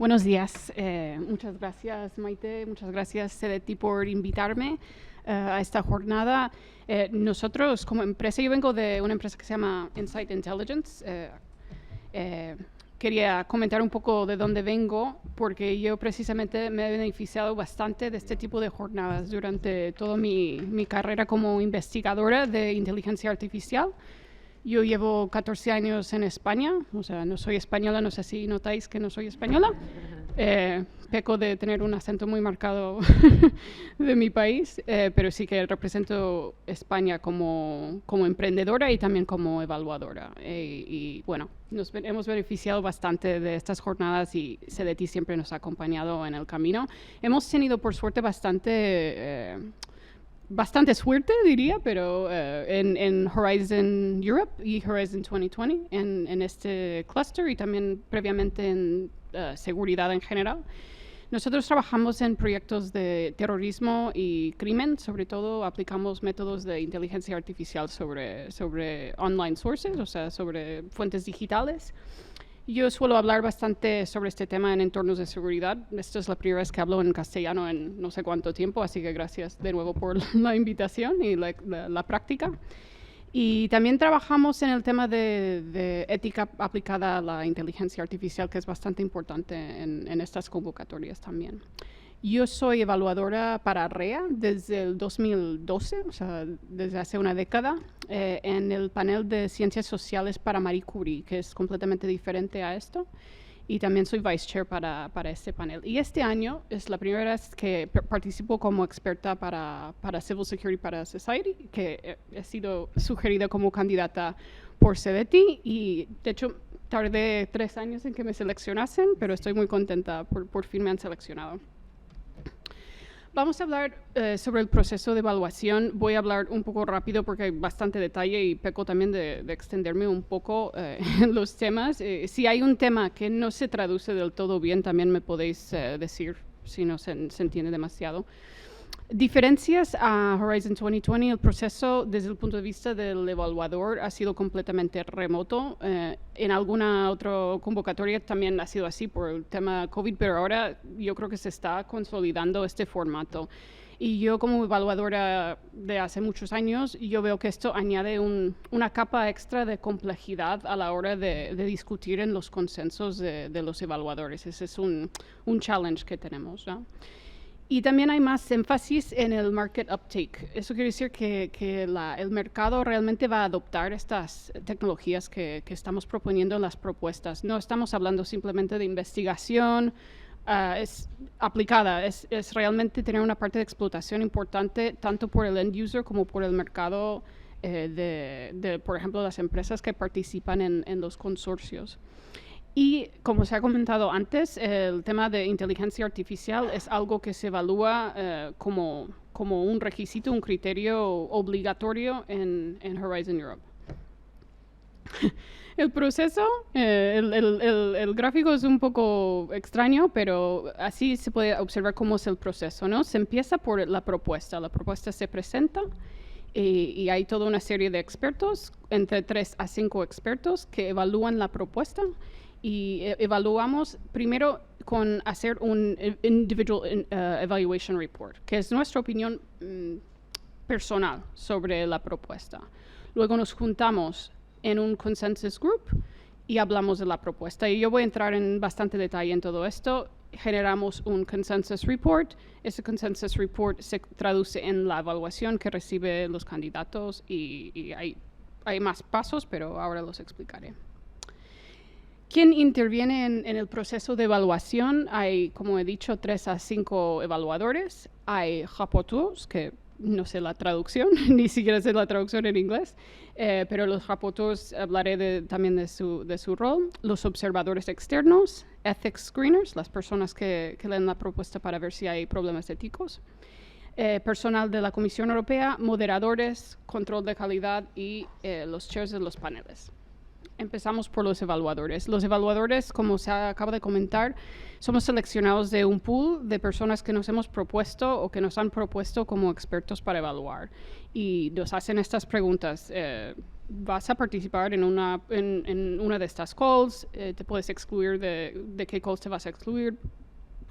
Buenos días. Muchas gracias, Maite. Muchas gracias, CDT, por invitarme a esta jornada. Nosotros, como empresa, yo vengo de una empresa que se llama Insight Intelligence. Quería comentar un poco de dónde vengo, porque yo precisamente me he beneficiado bastante de este tipo de jornadas durante toda mi carrera como investigadora de inteligencia artificial. Yo llevo 14 años en España, o sea, no soy española, no sé si notáis que no soy española. Peco de tener un acento muy marcado de mi país, pero sí que represento España como emprendedora y también como evaluadora. Y bueno, hemos beneficiado bastante de estas jornadas y CDT siempre nos ha acompañado en el camino. Hemos tenido, por suerte, bastante suerte, diría, pero en Horizon Europe y Horizon 2020, en este clúster y también previamente en seguridad en general. Nosotros trabajamos en proyectos de terrorismo y crimen, sobre todo aplicamos métodos de inteligencia artificial sobre online sources, o sea, sobre fuentes digitales. Yo suelo hablar bastante sobre este tema en entornos de seguridad. Esta es la primera vez que hablo en castellano en no sé cuánto tiempo, así que gracias de nuevo por la invitación y la práctica. Y también trabajamos en el tema de ética aplicada a la inteligencia artificial, que es bastante importante en estas convocatorias también. Yo soy evaluadora para REA desde el 2012, o sea, desde hace una década, en el panel de Ciencias Sociales para Marie Curie, que es completamente diferente a esto. Y también soy Vice Chair para este panel. Y este año es la primera vez que participo como experta para Civil Security para Society, que he sido sugerida como candidata por CDT y de hecho tardé 3 años en que me seleccionasen, pero estoy muy contenta, por fin me han seleccionado. Vamos a hablar sobre el proceso de evaluación. Voy a hablar un poco rápido porque hay bastante detalle y peco también de extenderme un poco en los temas. Si hay un tema que no se traduce del todo bien, también me podéis decir si no se entiende demasiado. Diferencias a Horizon 2020, el proceso desde el punto de vista del evaluador ha sido completamente remoto. En alguna otra convocatoria también ha sido así por el tema COVID, pero ahora yo creo que se está consolidando este formato. Y yo como evaluadora de hace muchos años, yo veo que esto añade una capa extra de complejidad a la hora de discutir en los consensos de los evaluadores. Ese es un challenge que tenemos, ¿no? Y también hay más énfasis en el market uptake. Eso quiere decir que el mercado realmente va a adoptar estas tecnologías que estamos proponiendo en las propuestas. No estamos hablando simplemente de investigación es aplicada, es realmente tener una parte de explotación importante tanto por el end user como por el mercado por ejemplo, las empresas que participan en los consorcios. Y como se ha comentado antes, el tema de inteligencia artificial es algo que se evalúa como un requisito, un criterio obligatorio en Horizon Europe. El proceso, el gráfico es un poco extraño, pero así se puede observar cómo es el proceso, ¿no? Se empieza por la propuesta se presenta y hay toda una serie de expertos, entre 3 a 5 expertos que evalúan la propuesta. Y evaluamos primero con hacer un Individual Evaluation Report, que es nuestra opinión personal sobre la propuesta. Luego nos juntamos en un Consensus Group y hablamos de la propuesta. Y yo voy a entrar en bastante detalle en todo esto. Generamos un Consensus Report. Ese Consensus Report se traduce en la evaluación que reciben los candidatos y hay más pasos, pero ahora los explicaré. ¿Quién interviene en el proceso de evaluación? Hay, como he dicho, 3 a 5 evaluadores. Hay rapporteurs, que no sé la traducción, ni siquiera sé la traducción en inglés, pero los rapporteurs hablaré también de su rol. Los observadores externos, ethics screeners, las personas que leen la propuesta para ver si hay problemas éticos. Personal de la Comisión Europea, moderadores, control de calidad y los chairs de los paneles. Empezamos por los evaluadores. Los evaluadores, como se acaba de comentar, somos seleccionados de un pool de personas que nos hemos propuesto o que nos han propuesto como expertos para evaluar. Y nos hacen estas preguntas. vas a participar en una de estas calls, te puedes excluir de qué calls te vas a excluir.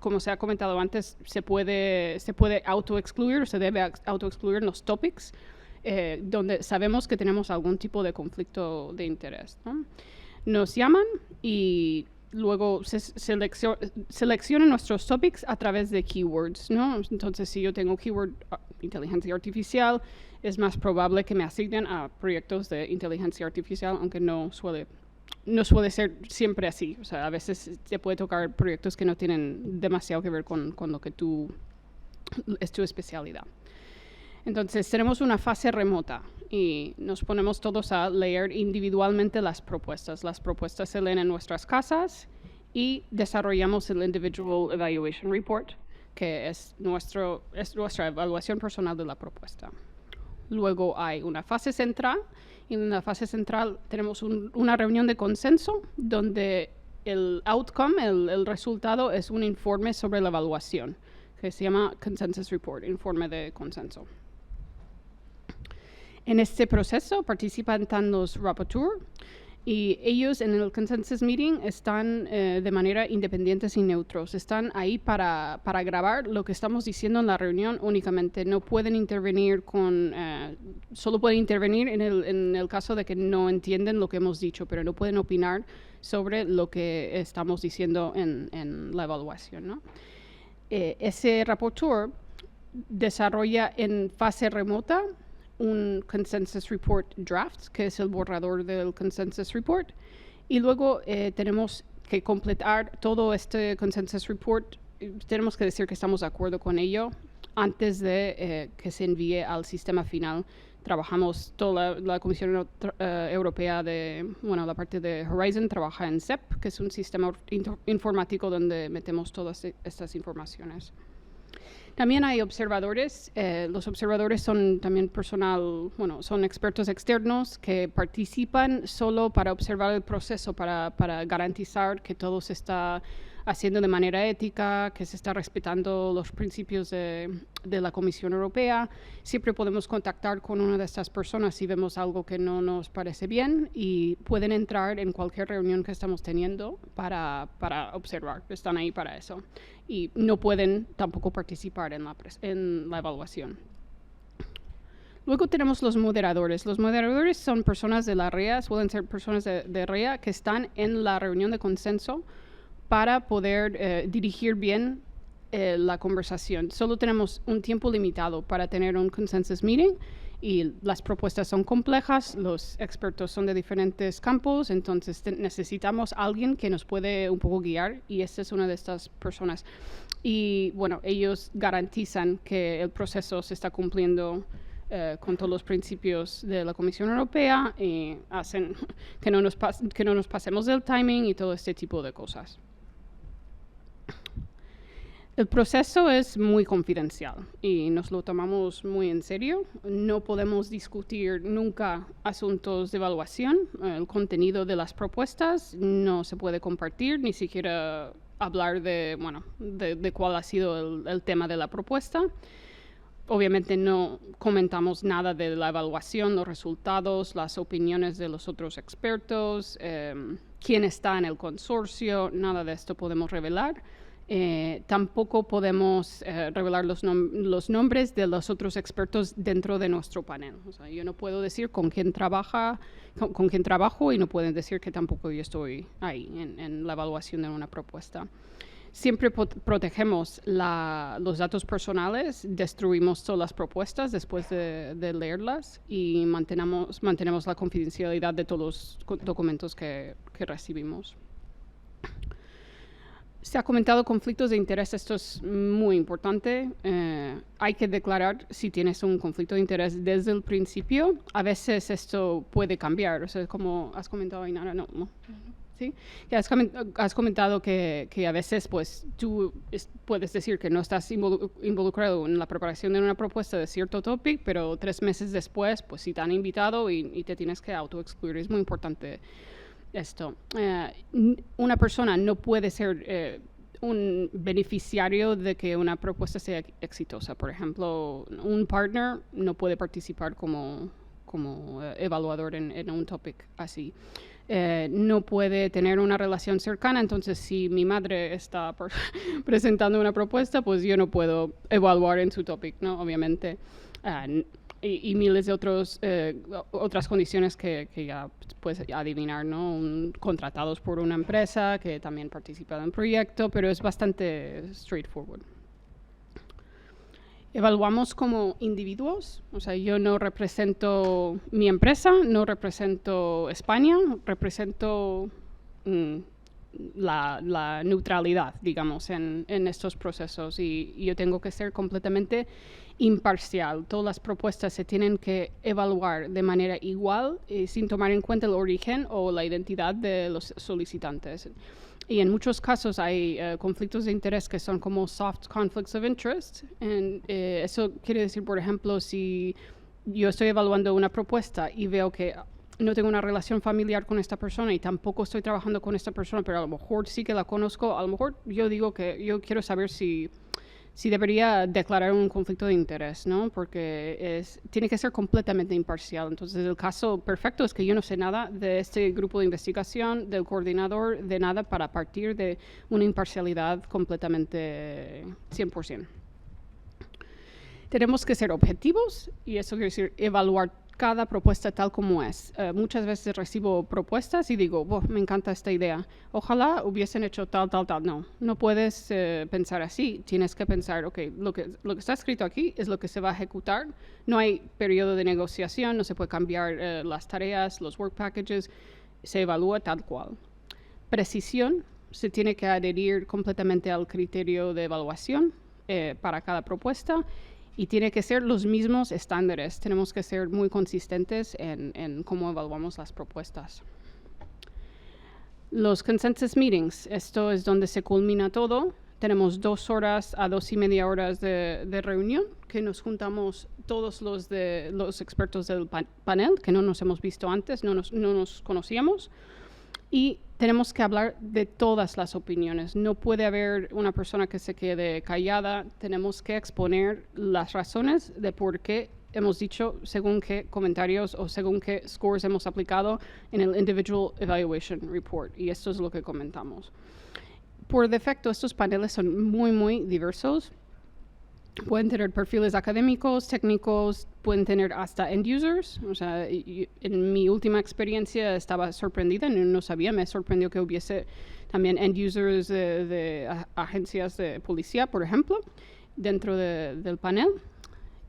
Como se ha comentado antes, se puede auto-excluir, se debe auto-excluir los topics donde sabemos que tenemos algún tipo de conflicto de interés, ¿no? Nos llaman y luego seleccionan nuestros topics a través de keywords, ¿no? Entonces, si yo tengo keyword inteligencia artificial, es más probable que me asignen a proyectos de inteligencia artificial, aunque no suele ser siempre así. O sea, a veces te puede tocar proyectos que no tienen demasiado que ver con lo que es tu especialidad. Entonces, tenemos una fase remota y nos ponemos todos a leer individualmente las propuestas. Las propuestas se leen en nuestras casas y desarrollamos el Individual Evaluation Report, que es nuestra evaluación personal de la propuesta. Luego hay una fase central, y en la fase central tenemos una reunión de consenso donde el outcome, el resultado, es un informe sobre la evaluación, que se llama Consensus Report, informe de consenso. En este proceso participan los rapporteurs y ellos en el consensus meeting están de manera independientes y neutros. Están ahí para grabar lo que estamos diciendo en la reunión únicamente. No pueden intervenir solo pueden intervenir en el caso de que no entienden lo que hemos dicho, pero no pueden opinar sobre lo que estamos diciendo en la evaluación, ¿no? Ese rapporteur desarrolla en fase remota un Consensus Report Draft, que es el borrador del Consensus Report, y luego tenemos que completar todo este Consensus Report, tenemos que decir que estamos de acuerdo con ello antes de que se envíe al sistema final. Trabajamos, toda la Comisión Europea la parte de Horizon trabaja en CEP, que es un sistema informático donde metemos todas estas informaciones. También hay observadores. Los observadores son también son expertos externos que participan solo para observar el proceso, para garantizar que todo se está haciendo de manera ética, que se está respetando los principios de la Comisión Europea. Siempre podemos contactar con una de estas personas si vemos algo que no nos parece bien y pueden entrar en cualquier reunión que estamos teniendo para observar. Están ahí para eso. Y no pueden tampoco participar en la evaluación. Luego tenemos los moderadores. Los moderadores son personas de la REA, suelen ser personas de REA que están en la reunión de consenso para poder dirigir bien la conversación. Solo tenemos un tiempo limitado para tener un consensus meeting y las propuestas son complejas, los expertos son de diferentes campos, entonces necesitamos a alguien que nos puede un poco guiar y esta es una de estas personas. Y bueno, ellos garantizan que el proceso se está cumpliendo con todos los principios de la Comisión Europea y hacen que no nos pasemos del timing y todo este tipo de cosas. El proceso es muy confidencial y nos lo tomamos muy en serio. No podemos discutir nunca asuntos de evaluación. El contenido de las propuestas no se puede compartir, ni siquiera hablar de cuál ha sido el tema de la propuesta. Obviamente no comentamos nada de la evaluación, los resultados, las opiniones de los otros expertos, quién está en el consorcio, nada de esto podemos revelar. Tampoco podemos revelar los nombres de los otros expertos dentro de nuestro panel. O sea, yo no puedo decir con quién trabajo y no pueden decir que tampoco yo estoy ahí en la evaluación de una propuesta. Siempre protegemos los datos personales, destruimos todas las propuestas después de leerlas y mantenemos la confidencialidad de todos los documentos que recibimos. Se ha comentado conflictos de interés, esto es muy importante. Hay que declarar si tienes un conflicto de interés desde el principio. A veces esto puede cambiar, o sea, como has comentado, Ainara, no. ¿Sí? Has comentado que a veces pues, tú puedes decir que no estás involucrado en la preparación de una propuesta de cierto topic, pero 3 meses después pues, sí te han invitado y te tienes que auto-excluir. Es muy importante esto. Una persona no puede ser un beneficiario de que una propuesta sea exitosa. Por ejemplo, un partner no puede participar como como evaluador en un topic así. No puede tener una relación cercana, entonces si mi madre está presentando una propuesta, pues yo no puedo evaluar en su topic, ¿no? Obviamente. Y miles de otras condiciones que ya puedes adivinar, ¿no? Contratados por una empresa que también participa en un proyecto, pero es bastante straightforward. Evaluamos como individuos, o sea, yo no represento mi empresa, no represento España, represento la neutralidad, digamos, en estos procesos, y yo tengo que ser completamente imparcial. Todas las propuestas se tienen que evaluar de manera igual, sin tomar en cuenta el origen o la identidad de los solicitantes. Y en muchos casos hay conflictos de interés que son como soft conflicts of interest. Eso quiere decir, por ejemplo, si yo estoy evaluando una propuesta y veo que no tengo una relación familiar con esta persona y tampoco estoy trabajando con esta persona, pero a lo mejor sí que la conozco, a lo mejor yo digo que yo quiero saber si debería declarar un conflicto de interés, ¿no? Porque tiene que ser completamente imparcial. Entonces, el caso perfecto es que yo no sé nada de este grupo de investigación, del coordinador, de nada, para partir de una imparcialidad completamente 100%. Tenemos que ser objetivos, y eso quiere decir evaluar cada propuesta tal como es. Muchas veces recibo propuestas y digo, me encanta esta idea. Ojalá hubiesen hecho tal. No puedes pensar así. Tienes que pensar, ok, lo que está escrito aquí es lo que se va a ejecutar. No hay periodo de negociación, no se puede cambiar las tareas, los work packages. Se evalúa tal cual. Precisión, se tiene que adherir completamente al criterio de evaluación para cada propuesta. Y tiene que ser los mismos estándares. Tenemos que ser muy consistentes en cómo evaluamos las propuestas. Los consensus meetings, esto es donde se culmina todo. Tenemos 2 horas a 2.5 horas de reunión, que nos juntamos todos los expertos del panel, que no nos hemos visto antes, no nos conocíamos. Y tenemos que hablar de todas las opiniones. No puede haber una persona que se quede callada. Tenemos que exponer las razones de por qué hemos dicho según qué comentarios o según qué scores hemos aplicado en el Individual Evaluation Report. Y esto es lo que comentamos. Por defecto, estos paneles son muy, muy diversos. Pueden tener perfiles académicos, técnicos, pueden tener hasta end users. O sea, en mi última experiencia estaba sorprendida, no sabía, me sorprendió que hubiese también end users de agencias de policía, por ejemplo, dentro del panel.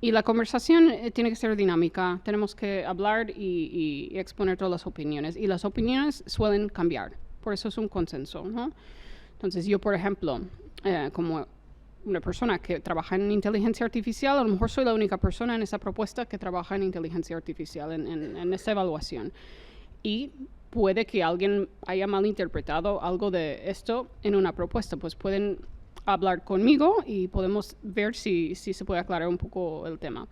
Y la conversación tiene que ser dinámica. Tenemos que hablar y exponer todas las opiniones. Y las opiniones suelen cambiar. Por eso es un consenso, ¿no? Entonces, yo, por ejemplo, como una persona que trabaja en inteligencia artificial, a lo mejor soy la única persona en esa propuesta que trabaja en inteligencia artificial, en esa evaluación. Y puede que alguien haya malinterpretado algo de esto en una propuesta, pues pueden hablar conmigo y podemos ver si se puede aclarar un poco el tema.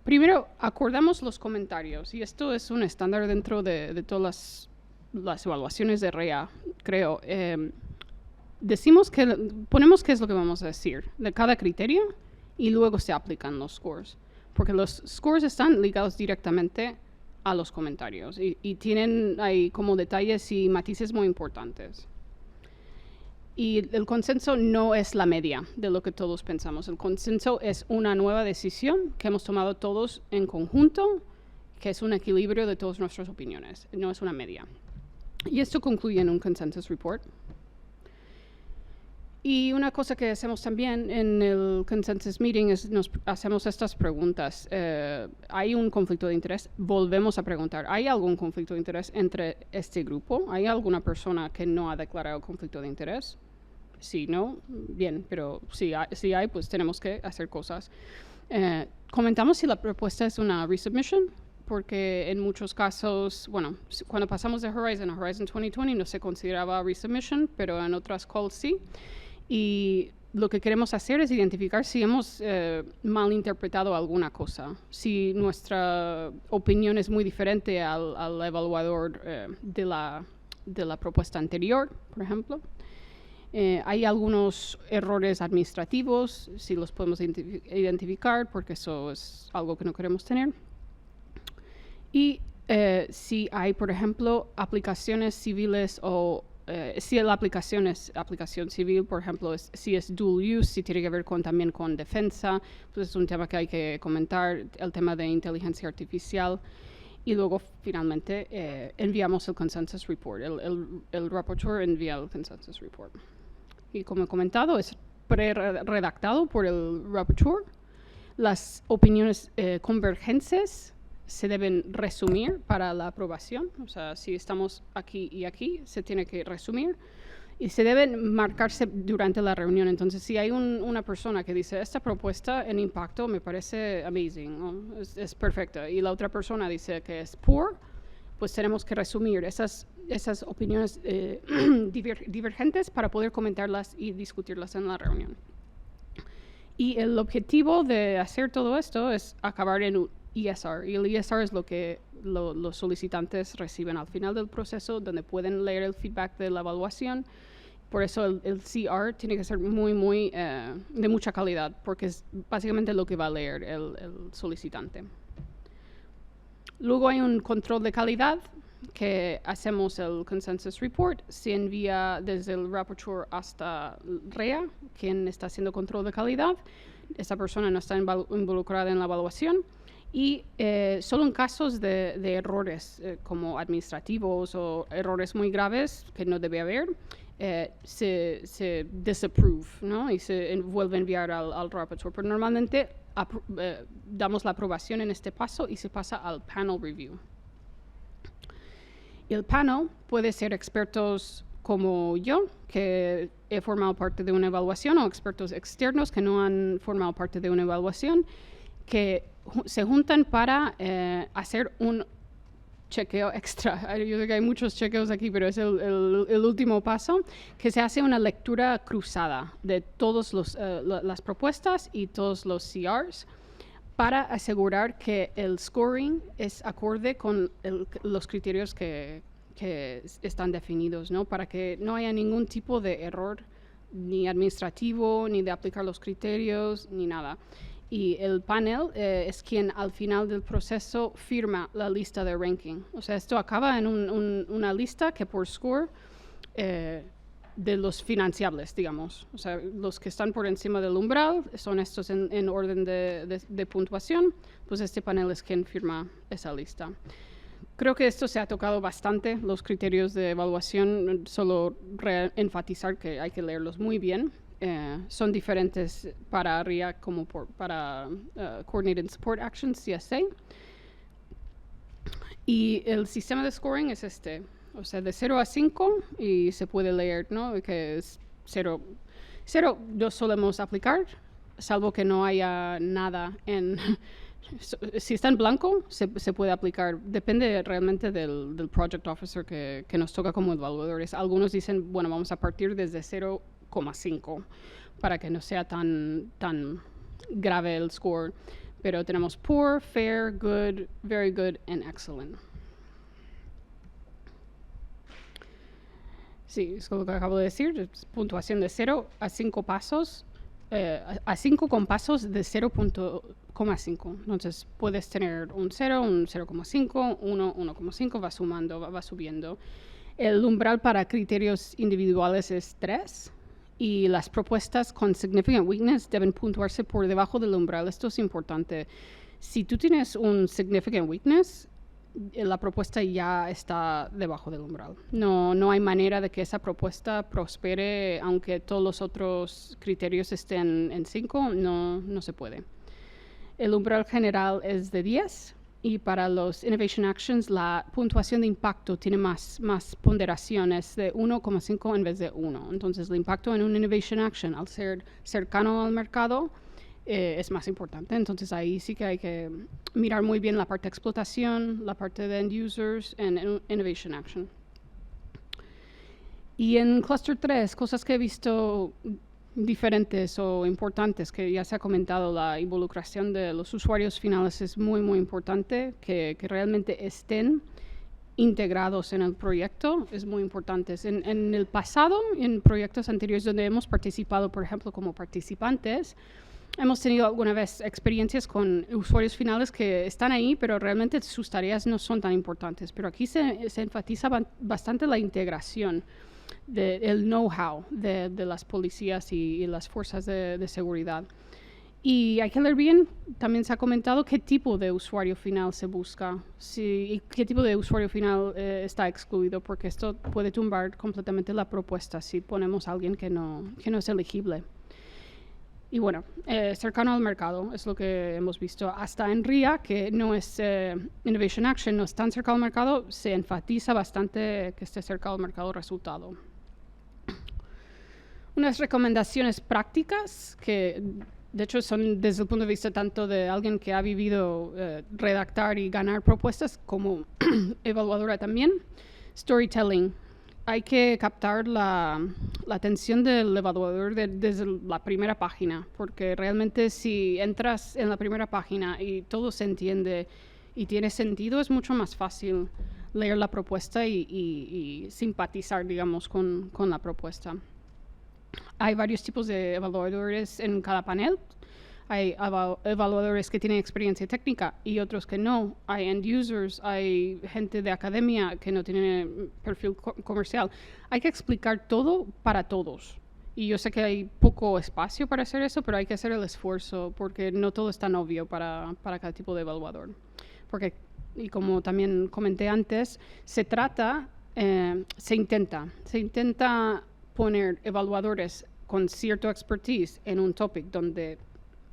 Primero, acordamos los comentarios, y esto es un estándar dentro de todas las evaluaciones de REA, creo. Ponemos qué es lo que vamos a decir de cada criterio y luego se aplican los scores, porque los scores están ligados directamente a los comentarios y tienen ahí como detalles y matices muy importantes. Y el consenso no es la media de lo que todos pensamos. El consenso es una nueva decisión que hemos tomado todos en conjunto, que es un equilibrio de todas nuestras opiniones, no es una media. Y esto concluye en un consensus report. Y una cosa que hacemos también en el consensus meeting es hacemos estas preguntas. ¿Hay un conflicto de interés? Volvemos a preguntar, ¿hay algún conflicto de interés entre este grupo? ¿Hay alguna persona que no ha declarado conflicto de interés? Sí, no, bien, pero si hay, pues tenemos que hacer cosas. Comentamos si la propuesta es una resubmission, porque en muchos casos, bueno, cuando pasamos de Horizon a Horizon 2020 no se consideraba resubmission, pero en otras calls sí. Y lo que queremos hacer es identificar si hemos malinterpretado alguna cosa, si nuestra opinión es muy diferente al evaluador de la propuesta anterior, por ejemplo. Hay algunos errores administrativos, si los podemos identificar, porque eso es algo que no queremos tener. Y si hay, por ejemplo, aplicaciones civiles o si la aplicación es aplicación civil, por ejemplo, si es dual use, si tiene que ver también con defensa, pues es un tema que hay que comentar, el tema de inteligencia artificial. Y luego, finalmente, enviamos el consensus report. El rapporteur envía el consensus report. Y como he comentado, es pre-redactado por el rapporteur. Las opiniones convergentes se deben resumir para la aprobación. O sea, si estamos aquí y aquí, se tiene que resumir. Y se deben marcarse durante la reunión. Entonces, si hay una persona que dice, esta propuesta en impacto me parece amazing, ¿no? es perfecta, y la otra persona dice que es poor, pues tenemos que resumir esas opiniones divergentes para poder comentarlas y discutirlas en la reunión. Y el objetivo de hacer todo esto es acabar en un ESR. Y el ESR es lo que los solicitantes reciben al final del proceso, donde pueden leer el feedback de la evaluación. Por eso el CR tiene que ser muy de mucha calidad, porque es básicamente lo que va a leer el solicitante. Luego hay un control de calidad, que hacemos el consensus report, se envía desde el rapporteur hasta REA, quien está haciendo control de calidad. Esa persona no está involucrada en la evaluación. Y solo en casos de errores como administrativos o errores muy graves que no debe haber, se disapprove, ¿no? Y se vuelve a enviar al rapporteur. Pero normalmente damos la aprobación en este paso y se pasa al panel review. Y el panel puede ser expertos como yo, que he formado parte de una evaluación, o expertos externos que no han formado parte de una evaluación, que se juntan para hacer un chequeo extra. Yo sé que hay muchos chequeos aquí, pero es el último paso, que se hace una lectura cruzada de todas las propuestas y todos los CRs para asegurar que el scoring es acorde con los criterios que están definidos, ¿no? Para que no haya ningún tipo de error, ni administrativo, ni de aplicar los criterios, ni nada. Y el panel es quien al final del proceso firma la lista de ranking. O sea, esto acaba en una lista que por score de los financiables, digamos. O sea, los que están por encima del umbral son estos en orden de puntuación. Pues este panel es quien firma esa lista. Creo que esto se ha tocado bastante, los criterios de evaluación, solo enfatizar que hay que leerlos muy bien. Son diferentes para RIA como para Coordinated Support Actions, CSA. Y el sistema de scoring es este, o sea, de 0 a 5, y se puede leer, ¿no? Que es 0 no solemos aplicar, salvo que no haya nada en... Si está en blanco, se puede aplicar. Depende realmente del project officer que nos toca como evaluadores. Algunos dicen, bueno, vamos a partir desde 0,5 para que no sea tan grave el score. Pero tenemos poor, fair, good, very good, and excellent. Sí, es lo que acabo de decir. Puntuación de 0 a 5 pasos. A 5 con pasos de 0,5. Entonces puedes tener un 0, un 0,5, 1, 1,5, va sumando, va subiendo. El umbral para criterios individuales es 3 y las propuestas con significant weakness deben puntuarse por debajo del umbral. Esto es importante. Si tú tienes un significant weakness, la propuesta ya está debajo del umbral. No hay manera de que esa propuesta prospere aunque todos los otros criterios estén en 5, no se puede. El umbral general es de 10 y para los Innovation Actions la puntuación de impacto tiene más ponderaciones de 1,5 en vez de 1. Entonces el impacto en un Innovation Action al ser cercano al mercado es más importante. Entonces ahí sí que hay que mirar muy bien la parte de explotación, la parte de end users en Innovation Action. Y en Cluster 3, cosas que he visto diferentes o importantes, que ya se ha comentado, la involucración de los usuarios finales es muy importante, que realmente estén integrados en el proyecto, es muy importante. En el pasado, en proyectos anteriores donde hemos participado, por ejemplo, como participantes, hemos tenido alguna vez experiencias con usuarios finales que están ahí, pero realmente sus tareas no son tan importantes. Pero aquí se enfatiza bastante la integración el know-how de las policías y las fuerzas de seguridad. Y hay que leer bien, también se ha comentado qué tipo de usuario final se busca, y qué tipo de usuario final está excluido, porque esto puede tumbar completamente la propuesta si ponemos a alguien que no es elegible. Y bueno, cercano al mercado es lo que hemos visto. Hasta en RIA, que no es Innovation Action, no es tan cerca al mercado, se enfatiza bastante que esté cerca al mercado resultado. Unas recomendaciones prácticas que de hecho son desde el punto de vista tanto de alguien que ha vivido redactar y ganar propuestas como evaluadora también. Storytelling. Hay que captar la atención del evaluador desde la primera página, porque realmente si entras en la primera página y todo se entiende y tiene sentido, es mucho más fácil leer la propuesta y simpatizar, digamos, con la propuesta. Hay varios tipos de evaluadores en cada panel. Hay evaluadores que tienen experiencia técnica y otros que no. Hay end users, hay gente de academia que no tiene perfil comercial. Hay que explicar todo para todos. Y yo sé que hay poco espacio para hacer eso, pero hay que hacer el esfuerzo porque no todo es tan obvio para cada tipo de evaluador. Porque, y como también comenté antes, se intenta poner evaluadores con cierto expertise en un topic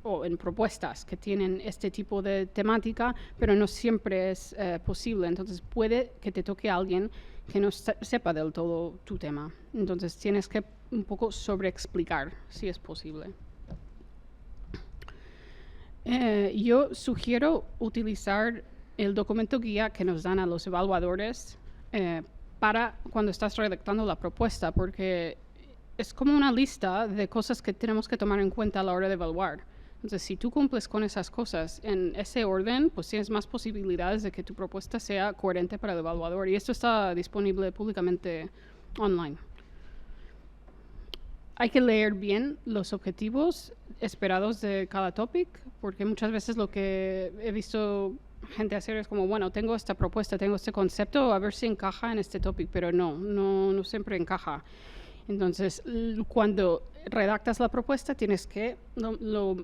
o en propuestas que tienen este tipo de temática, pero no siempre es posible. Entonces puede que te toque a alguien que no sepa del todo tu tema. Entonces tienes que un poco sobreexplicar si es posible. Yo sugiero utilizar el documento guía que nos dan a los evaluadores para cuando estás redactando la propuesta, porque es como una lista de cosas que tenemos que tomar en cuenta a la hora de evaluar. Entonces, si tú cumples con esas cosas en ese orden, pues tienes más posibilidades de que tu propuesta sea coherente para el evaluador. Y esto está disponible públicamente online. Hay que leer bien los objetivos esperados de cada topic, porque muchas veces lo que he visto gente hacer es como, bueno, tengo esta propuesta, tengo este concepto, a ver si encaja en este topic, pero no siempre encaja. Entonces, cuando redactas la propuesta, tienes que, yo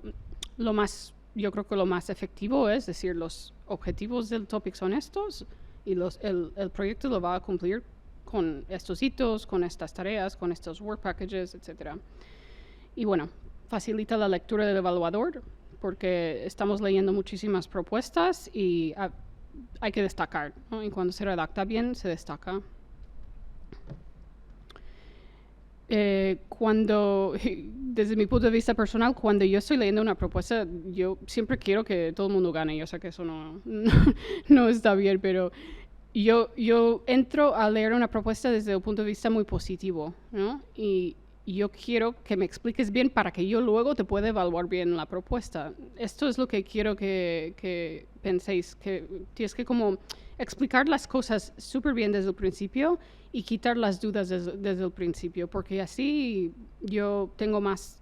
creo que lo más efectivo es decir, los objetivos del topic son estos y el proyecto lo va a cumplir con estos hitos, con estas tareas, con estos work packages, etc. Y bueno, facilita la lectura del evaluador porque estamos leyendo muchísimas propuestas y hay que destacar, ¿no? Y cuando se redacta bien, se destaca. Desde mi punto de vista personal, cuando yo estoy leyendo una propuesta, yo siempre quiero que todo el mundo gane. Yo sé que eso no está bien, pero yo entro a leer una propuesta desde un punto de vista muy positivo, ¿no? Y yo quiero que me expliques bien para que yo luego te pueda evaluar bien la propuesta. Esto es lo que quiero que penséis, que tienes que como explicar las cosas súper bien desde el principio y quitar las dudas desde el principio, porque así yo tengo más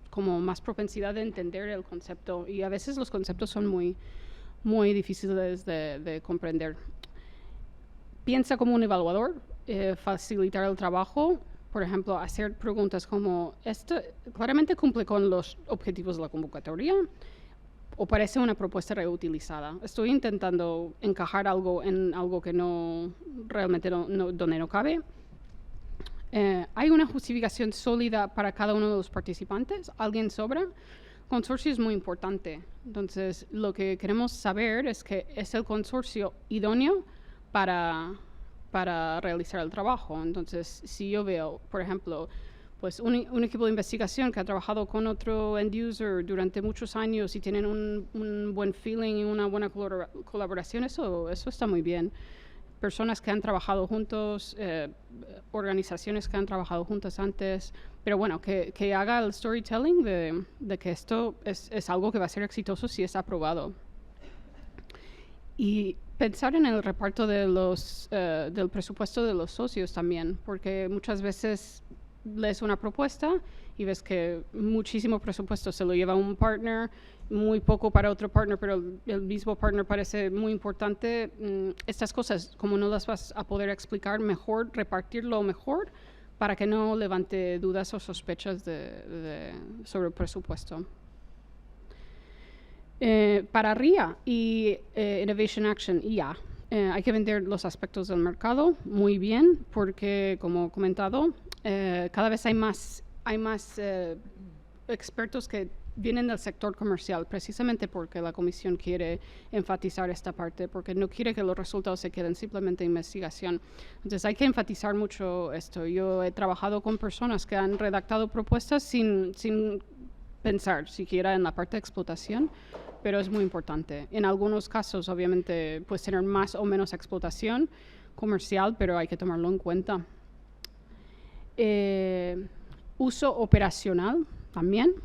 propensidad de entender el concepto y a veces los conceptos son muy, muy difíciles de comprender. Piensa como un evaluador, facilitar el trabajo, por ejemplo, hacer preguntas como, ¿esto claramente cumple con los objetivos de la convocatoria? ¿O parece una propuesta reutilizada? Estoy intentando encajar algo en algo que realmente donde no cabe. ¿Hay una justificación sólida para cada uno de los participantes? ¿Alguien sobra? Consorcio es muy importante. Entonces, lo que queremos saber es que es el consorcio idóneo para realizar el trabajo. Entonces, si yo veo, por ejemplo, pues un equipo de investigación que ha trabajado con otro end user durante muchos años y tienen un buen feeling y una buena colaboración, eso está muy bien. Personas que han trabajado juntos, organizaciones que han trabajado juntas antes, pero bueno, que haga el storytelling de que esto es algo que va a ser exitoso si es aprobado. Y pensar en el reparto del presupuesto de los socios también, porque muchas veces lees una propuesta y ves que muchísimo presupuesto se lo lleva un partner, muy poco para otro partner, pero el mismo partner parece muy importante. Estas cosas, como no las vas a poder explicar mejor, repartirlo mejor para que no levante dudas o sospechas sobre el presupuesto. Para RIA y Innovation Action, IA, hay que vender los aspectos del mercado muy bien porque, como he comentado, cada vez hay más expertos que vienen del sector comercial, precisamente porque la Comisión quiere enfatizar esta parte, porque no quiere que los resultados se queden simplemente en investigación. Entonces hay que enfatizar mucho esto. Yo he trabajado con personas que han redactado propuestas sin pensar siquiera en la parte de explotación, pero es muy importante. En algunos casos, obviamente, puedes tener más o menos explotación comercial, pero hay que tomarlo en cuenta. Uso operacional también,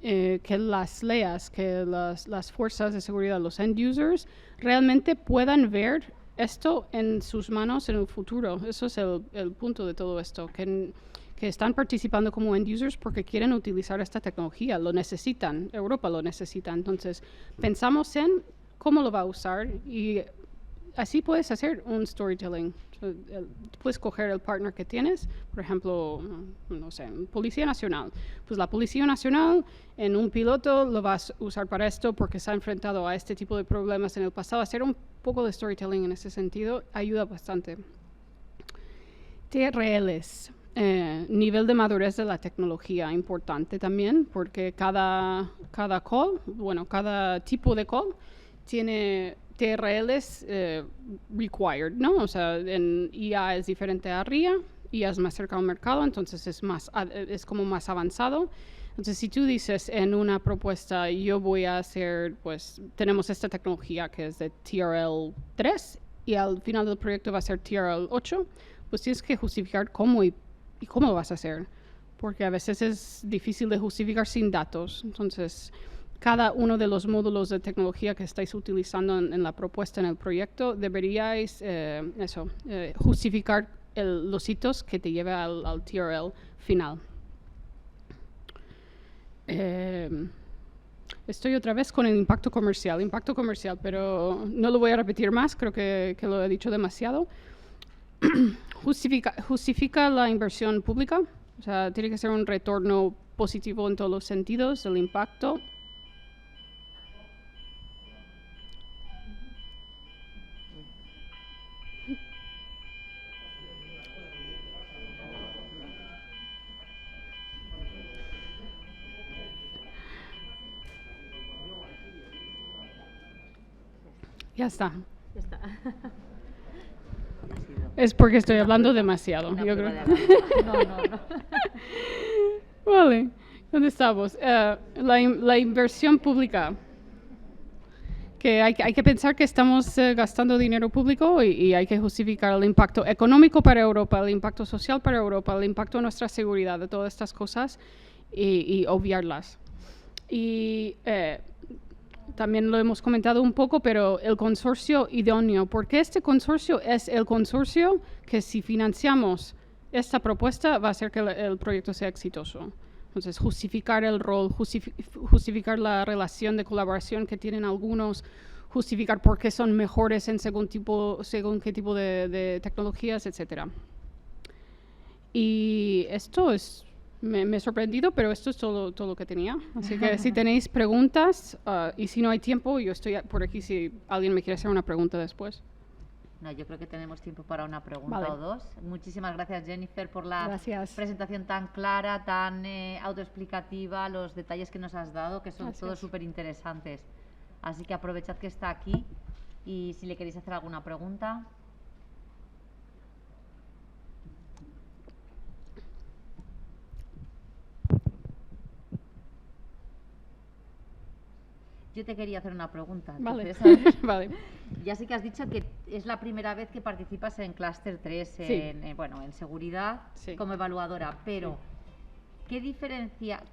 que las LEAs, que las fuerzas de seguridad, los end users, realmente puedan ver esto en sus manos en el futuro. Eso es el punto de todo esto, que están participando como end users porque quieren utilizar esta tecnología, lo necesitan, Europa lo necesita. Entonces, pensamos en cómo lo va a usar y así puedes hacer un storytelling. Puedes coger el partner que tienes, por ejemplo, no sé, Policía Nacional. Pues la Policía Nacional en un piloto lo vas a usar para esto porque se ha enfrentado a este tipo de problemas en el pasado. Hacer un poco de storytelling en ese sentido ayuda bastante. TRLs. Nivel de madurez de la tecnología, importante también, porque cada call, bueno, cada tipo de call tiene TRLs required, ¿no? O sea, en IA es diferente a RIA, IA es más cerca al mercado, entonces es como más avanzado. Entonces, si tú dices en una propuesta, yo voy a hacer, pues, tenemos esta tecnología que es de TRL 3 y al final del proyecto va a ser TRL 8, pues tienes que justificar cómo y cómo lo vas a hacer, porque a veces es difícil de justificar sin datos. Entonces, cada uno de los módulos de tecnología que estáis utilizando en la propuesta, en el proyecto, deberíais justificar los hitos que te lleve al TRL final. Estoy otra vez con el impacto comercial, pero no lo voy a repetir más, creo que lo he dicho demasiado. Justifica la inversión pública, o sea, tiene que ser un retorno positivo en todos los sentidos, el impacto. Ya está. Ya está. Es porque estoy hablando demasiado, yo creo. No. Vale, ¿dónde estamos? La inversión pública. Que hay que pensar que estamos gastando dinero público y hay que justificar el impacto económico para Europa, el impacto social para Europa, el impacto en nuestra seguridad, de todas estas cosas y obviarlas. Y también lo hemos comentado un poco, pero el consorcio idóneo, porque este consorcio es el consorcio que si financiamos esta propuesta va a hacer que el proyecto sea exitoso. Entonces, justificar el rol, justificar la relación de colaboración que tienen algunos, justificar por qué son mejores en según qué tipo de tecnologías, etc. Y esto es... Me he sorprendido, pero esto es todo lo que tenía. Así que si tenéis preguntas, y si no hay tiempo, yo estoy por aquí si alguien me quiere hacer una pregunta después. No, yo creo que tenemos tiempo para una pregunta o dos. Muchísimas gracias, Jennifer, por la presentación tan clara, tan autoexplicativa, los detalles que nos has dado, que son todos súper interesantes. Así que aprovechad que está aquí y si le queréis hacer alguna pregunta. Yo te quería hacer una pregunta. Vale. Vale. Ya sé que has dicho que es la primera vez que participas en Cluster 3, Sí. en seguridad, Sí. como evaluadora, pero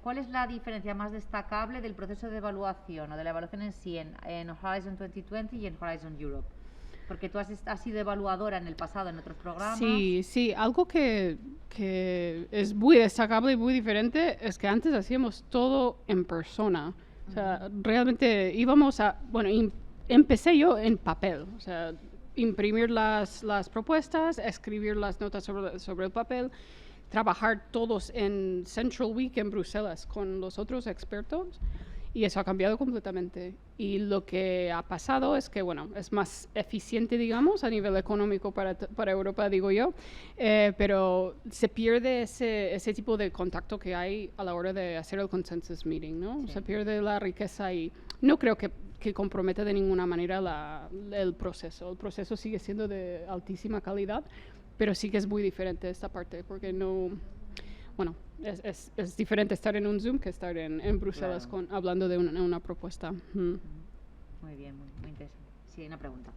¿cuál es la diferencia más destacable del proceso de evaluación o de la evaluación en sí en Horizon 2020 y en Horizon Europe? Porque tú has sido evaluadora en el pasado en otros programas. Sí, sí, algo que es muy destacable y muy diferente es que antes hacíamos todo en persona. O sea, realmente íbamos a, bueno, empecé yo en papel, o sea, imprimir las propuestas, escribir las notas sobre el papel, trabajar todos en Central Week en Bruselas con los otros expertos. Y eso ha cambiado completamente. Y lo que ha pasado es que, bueno, es más eficiente, digamos, a nivel económico para Europa, digo yo, pero se pierde ese tipo de contacto que hay a la hora de hacer el consensus meeting, ¿no? Sí. Se pierde la riqueza y no creo que comprometa de ninguna manera el proceso. El proceso sigue siendo de altísima calidad, pero sí que es muy diferente esta parte, porque no... Bueno, es diferente estar en un Zoom que estar en Bruselas hablando de una propuesta. Muy bien, muy interesante. Sí, hay una pregunta.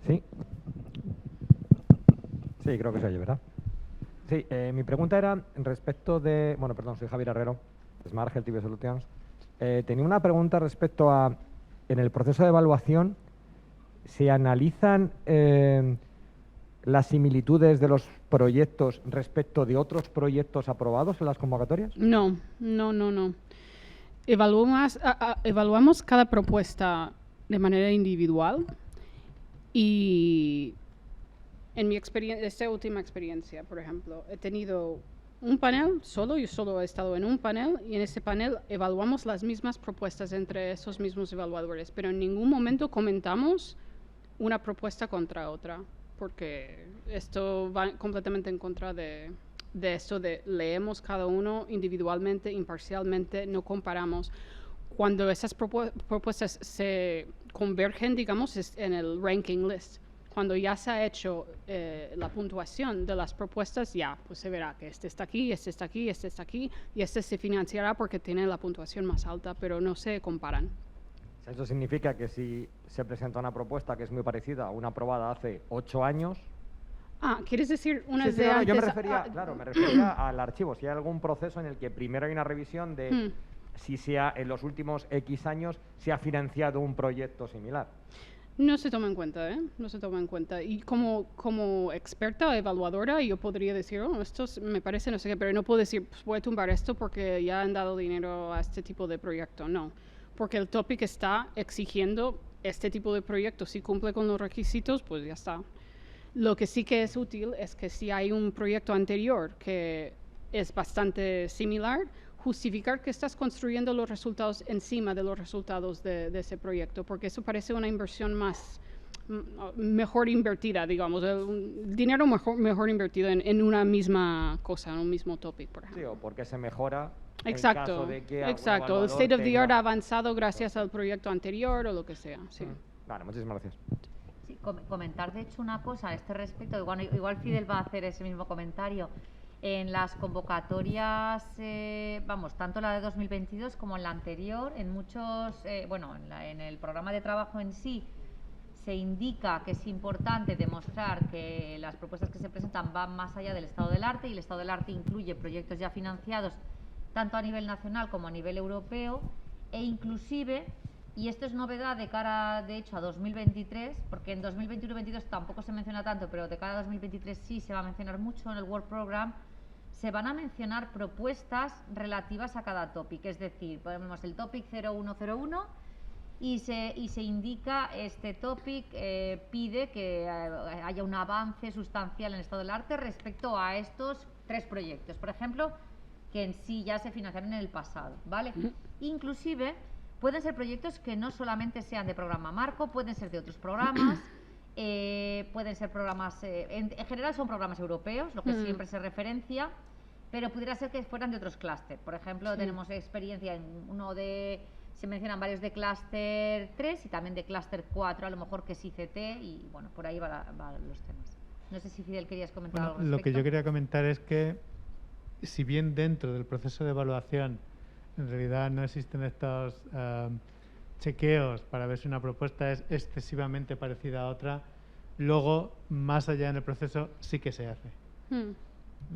Sí. Sí, creo que se oye, ¿verdad? Sí, mi pregunta era respecto de... Bueno, perdón, soy Javier Herrero, de Smart Health TV Solutions. Tenía una pregunta respecto a, en el proceso de evaluación, ¿se analizan las similitudes de los proyectos respecto de otros proyectos aprobados en las convocatorias? No. Evaluamos cada propuesta de manera individual y... En mi experiencia, esta última experiencia, por ejemplo, he tenido un panel yo solo he estado en un panel y en ese panel evaluamos las mismas propuestas entre esos mismos evaluadores, pero en ningún momento comentamos una propuesta contra otra, porque esto va completamente en contra de esto de leemos cada uno individualmente, imparcialmente, no comparamos. Cuando esas propuestas se convergen, digamos, es en el ranking list. Cuando ya se ha hecho la puntuación de las propuestas, ya pues se verá que este está aquí, este está aquí, este está aquí, y este se financiará porque tiene la puntuación más alta, pero no se comparan. Eso significa que si se presenta una propuesta que es muy parecida a una aprobada hace 8 años... ¿quieres decir una de antes? Yo me refería al archivo, si hay algún proceso en el que primero hay una revisión de si en los últimos X años se ha financiado un proyecto similar. No se toma en cuenta, No se toma en cuenta. Y como experta evaluadora, yo podría decir, esto me parece no sé qué, pero no puedo decir, pues voy a tumbar esto porque ya han dado dinero a este tipo de proyecto. No, porque el topic está exigiendo este tipo de proyecto. Si cumple con los requisitos, pues ya está. Lo que sí que es útil es que si hay un proyecto anterior que es bastante similar, justificar que estás construyendo los resultados encima de los resultados de ese proyecto, porque eso parece una inversión mejor invertida, digamos, el dinero mejor invertido en una misma cosa, en un mismo topic, por ejemplo. Sí, o porque se mejora. Exacto, en caso de que el state of the art ha avanzado gracias al proyecto anterior o lo que sea. Sí. Vale, muchísimas gracias. Sí, comentar de hecho una cosa a este respecto, igual Fidel va a hacer ese mismo comentario. En las convocatorias, tanto la de 2022 como en la anterior, en muchos, en el programa de trabajo en sí, se indica que es importante demostrar que las propuestas que se presentan van más allá del estado del arte, y el estado del arte incluye proyectos ya financiados tanto a nivel nacional como a nivel europeo, e inclusive, y esto es novedad de cara, de hecho, a 2023, porque en 2021-22 tampoco se menciona tanto, pero de cara a 2023 sí se va a mencionar mucho en el Work Program. Se van a mencionar propuestas relativas a cada topic, es decir, ponemos el topic 0101 y se indica este topic pide que haya un avance sustancial en el estado del arte respecto a estos 3 proyectos, por ejemplo, que en sí ya se financiaron en el pasado, ¿vale? Inclusive pueden ser proyectos que no solamente sean de programa marco, pueden ser de otros programas. Pueden ser programas, en general son programas europeos, lo que siempre se referencia, pero pudiera ser que fueran de otros clústeres. Por ejemplo, tenemos experiencia en se mencionan varios de clúster 3 y también de clúster 4, a lo mejor que es ICT, y bueno, por ahí van los temas. No sé si Fidel querías comentar algo al respecto. Lo que yo quería comentar es que, si bien dentro del proceso de evaluación en realidad no existen estos chequeos para ver si una propuesta es excesivamente parecida a otra, luego, más allá en el proceso, sí que se hace.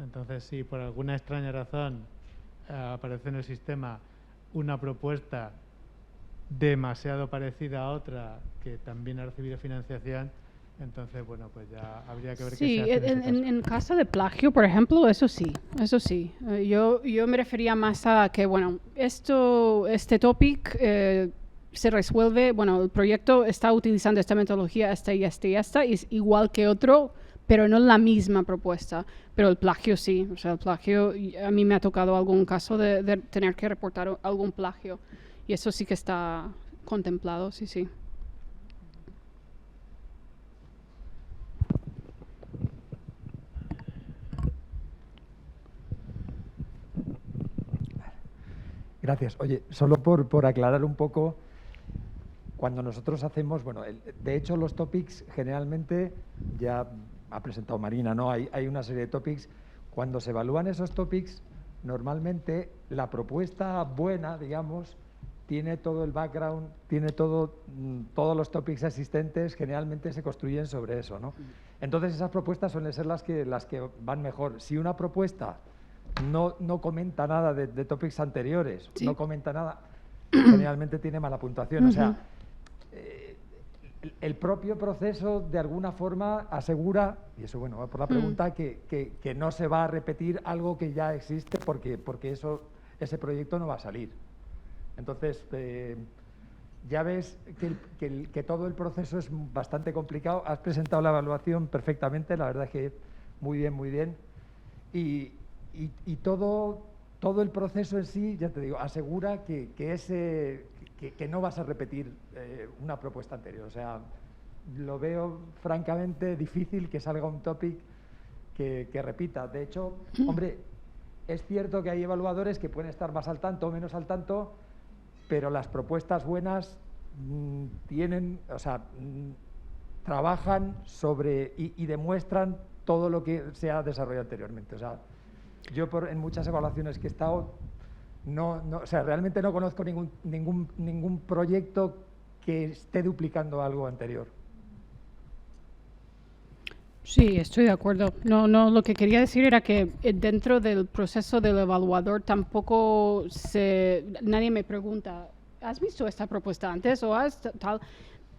Entonces, si por alguna extraña razón aparece en el sistema una propuesta demasiado parecida a otra que también ha recibido financiación, entonces, bueno, pues ya habría que ver qué se hace en ese caso. En caso de plagio, por ejemplo, eso sí. Yo me refería más a que, bueno, este topic se resuelve, bueno, el proyecto está utilizando esta metodología, esta y es igual que otro, pero no la misma propuesta. Pero el plagio sí, o sea, el plagio, a mí me ha tocado algún caso de tener que reportar algún plagio. Y eso sí que está contemplado, sí. Gracias. Oye, solo por aclarar un poco, cuando nosotros hacemos, bueno, de hecho los topics generalmente, ya ha presentado Marina, ¿no? Hay una serie de topics. Cuando se evalúan esos topics, normalmente la propuesta buena, digamos, tiene todo el background, tiene todos los topics existentes, generalmente se construyen sobre eso, ¿no? Entonces esas propuestas suelen ser las que van mejor. Si una propuesta no comenta nada de topics anteriores, no comenta nada, generalmente tiene mala puntuación. O sea, el propio proceso de alguna forma asegura, y eso bueno, va por la pregunta, que no se va a repetir algo que ya existe porque ese proyecto no va a salir. Entonces, ya ves que todo el proceso es bastante complicado. Has presentado la evaluación perfectamente, la verdad es que muy bien. Y todo el proceso en sí, ya te digo, asegura que no vas a repetir una propuesta anterior. O sea, lo veo francamente difícil que salga un topic que repita. De hecho, hombre, es cierto que hay evaluadores que pueden estar más al tanto o menos al tanto, pero las propuestas buenas trabajan sobre y demuestran todo lo que se ha desarrollado anteriormente. O sea, yo en muchas evaluaciones que he estado, realmente no conozco ningún proyecto que esté duplicando algo anterior. Sí, estoy de acuerdo. No, lo que quería decir era que dentro del proceso del evaluador tampoco nadie me pregunta, ¿has visto esta propuesta antes o has tal?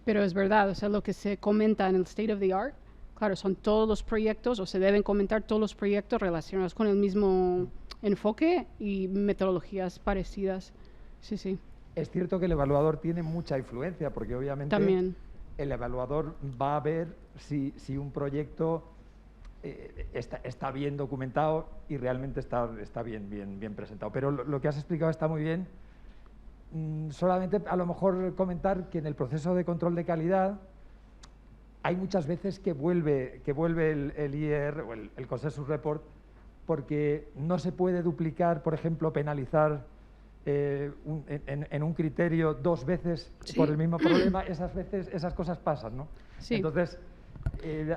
Pero es verdad, o sea, lo que se comenta en el State of the Art, claro, son todos los proyectos, o se deben comentar todos los proyectos relacionados con el mismo enfoque y metodologías parecidas. Sí. Es cierto que el evaluador tiene mucha influencia, porque obviamente también el evaluador va a ver si un proyecto está bien documentado y realmente está bien presentado. Pero lo que has explicado está muy bien. Solamente a lo mejor comentar que en el proceso de control de calidad hay muchas veces que vuelve el IER o el Consensus Report, porque no se puede duplicar, por ejemplo, penalizar en un criterio 2 veces por el mismo problema. Esas cosas pasan, ¿no? Sí. Entonces,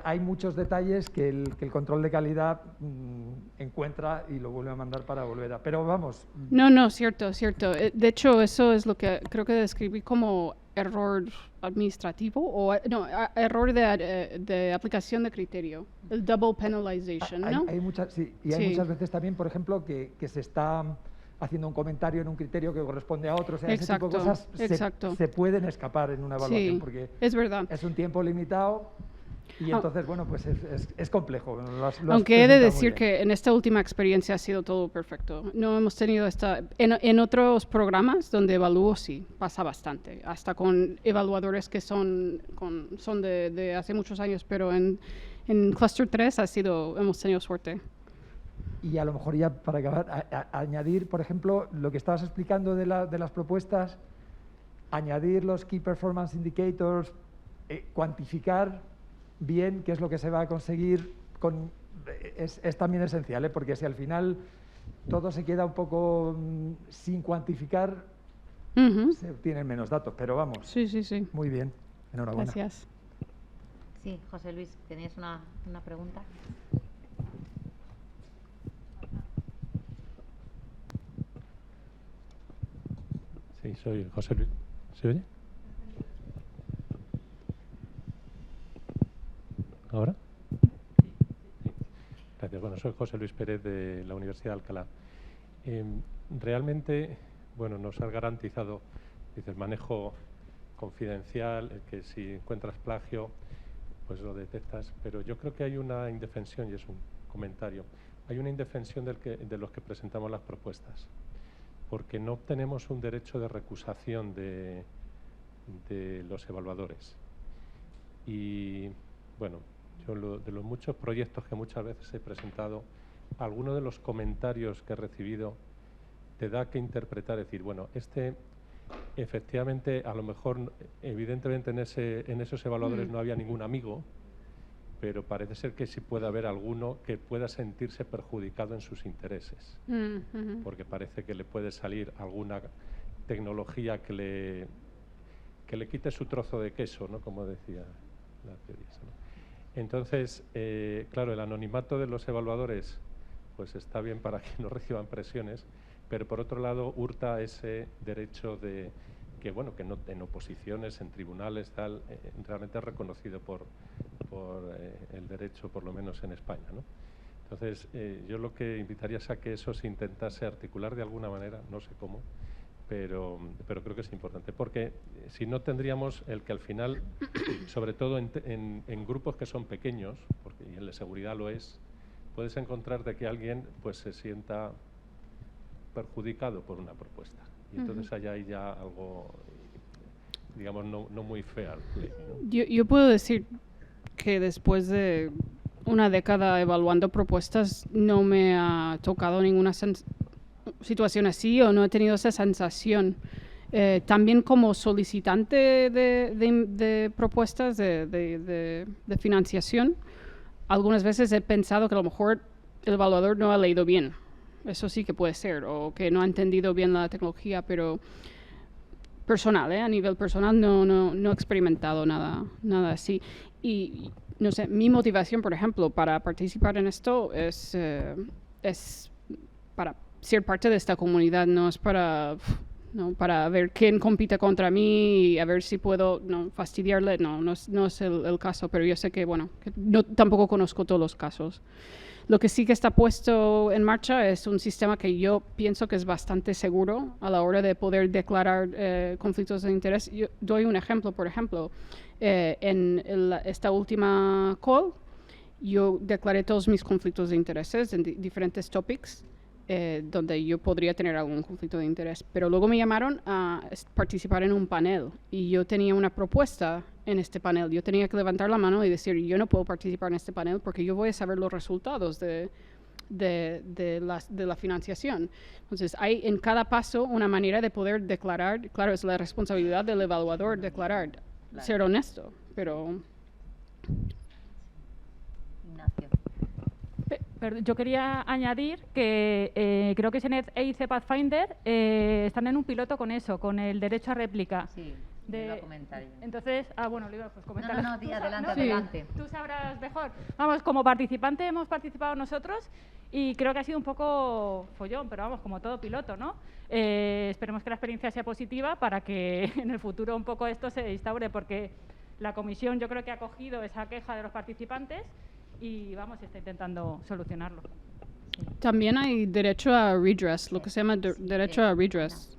hay muchos detalles que el control de calidad encuentra y lo vuelve a mandar para volver a... Pero vamos... No, cierto. De hecho, eso es lo que creo que describí como error administrativo o error de aplicación de criterio, el double penalization, ¿no? Hay muchas veces también, por ejemplo, que se está haciendo un comentario en un criterio que corresponde a otro. O sea, ese tipo de cosas se pueden escapar en una evaluación, porque es verdad. Es un tiempo limitado. Y entonces, bueno, pues es complejo. Aunque he de decir que en esta última experiencia ha sido todo perfecto. No hemos tenido en otros programas donde evalúo, sí, pasa bastante. Hasta con evaluadores que son de hace muchos años, pero en Cluster 3 hemos tenido suerte. Y a lo mejor ya para acabar, añadir, por ejemplo, lo que estabas explicando de las propuestas, añadir los Key Performance Indicators, cuantificar bien qué es lo que se va a conseguir es también esencial, porque si al final todo se queda un poco sin cuantificar, se obtienen menos datos, pero vamos. Sí. Muy bien, enhorabuena. Gracias. Sí, José Luis, ¿tenías una pregunta? Sí, soy José Luis. ¿Se oye? ¿Ahora? Sí. Gracias. Bueno, soy José Luis Pérez de la Universidad de Alcalá. Realmente, bueno, nos ha garantizado, dice, el manejo confidencial, que si encuentras plagio, pues lo detectas, pero yo creo que hay una indefensión, y es un comentario, hay una indefensión de los que presentamos las propuestas, porque no obtenemos un derecho de recusación de los evaluadores. Y, bueno, yo de los muchos proyectos que muchas veces he presentado, algunos de los comentarios que he recibido te da que interpretar, decir, bueno, efectivamente, a lo mejor, evidentemente en esos evaluadores no había ningún amigo, pero parece ser que sí puede haber alguno que pueda sentirse perjudicado en sus intereses, porque parece que le puede salir alguna tecnología que le quite su trozo de queso, ¿no? Como decía la teoría, ¿no? Entonces, claro, el anonimato de los evaluadores pues está bien para que no reciban presiones, pero por otro lado hurta ese derecho de que, bueno, que no, en oposiciones, en tribunales, tal, realmente es reconocido por el derecho, por lo menos en España, ¿no? Entonces, yo lo que invitaría es a que eso se intentase articular de alguna manera, no sé cómo, pero creo que es importante, porque si no tendríamos el que al final, sobre todo en grupos que son pequeños, porque y en la seguridad lo es, puedes encontrar de que alguien pues se sienta perjudicado por una propuesta. Y entonces allá hay ya algo, digamos, no muy fair play, ¿no? Yo puedo decir que después de una década evaluando propuestas no me ha tocado ninguna situación así o no he tenido esa sensación. También como solicitante de propuestas de financiación, algunas veces he pensado que a lo mejor el evaluador no ha leído bien. Eso sí que puede ser, o que no ha entendido bien la tecnología, pero personal, a nivel personal no he experimentado nada así. Y no sé, mi motivación, por ejemplo, para participar en esto es para ser parte de esta comunidad, no es para ver quién compite contra mí y a ver si puedo fastidiarle, no es el caso, pero yo sé que, bueno, que tampoco conozco todos los casos. Lo que sí que está puesto en marcha es un sistema que yo pienso que es bastante seguro a la hora de poder declarar conflictos de interés. Yo doy un ejemplo, por ejemplo, en esta última call, yo declaré todos mis conflictos de intereses en diferentes topics, donde yo podría tener algún conflicto de interés. Pero luego me llamaron a participar en un panel y yo tenía una propuesta en este panel. Yo tenía que levantar la mano y decir, yo no puedo participar en este panel porque yo voy a saber los resultados de la financiación. Entonces, hay en cada paso una manera de poder declarar. Claro, es la responsabilidad del evaluador declarar, ser honesto, pero... Ignacio. Yo quería añadir que creo que Senet e IC Pathfinder están en un piloto con eso, con el derecho a réplica. Sí, iba a comentar yo. Entonces, bueno, lo iba a comentar. No, adelante. Tú sabrás mejor. Vamos, como participante hemos participado nosotros y creo que ha sido un poco follón, pero vamos, como todo piloto, ¿no? Esperemos que la experiencia sea positiva para que en el futuro un poco esto se instaure, porque la comisión yo creo que ha cogido esa queja de los participantes y vamos, está intentando solucionarlo. También hay derecho a redress, lo que se llama derecho a redress.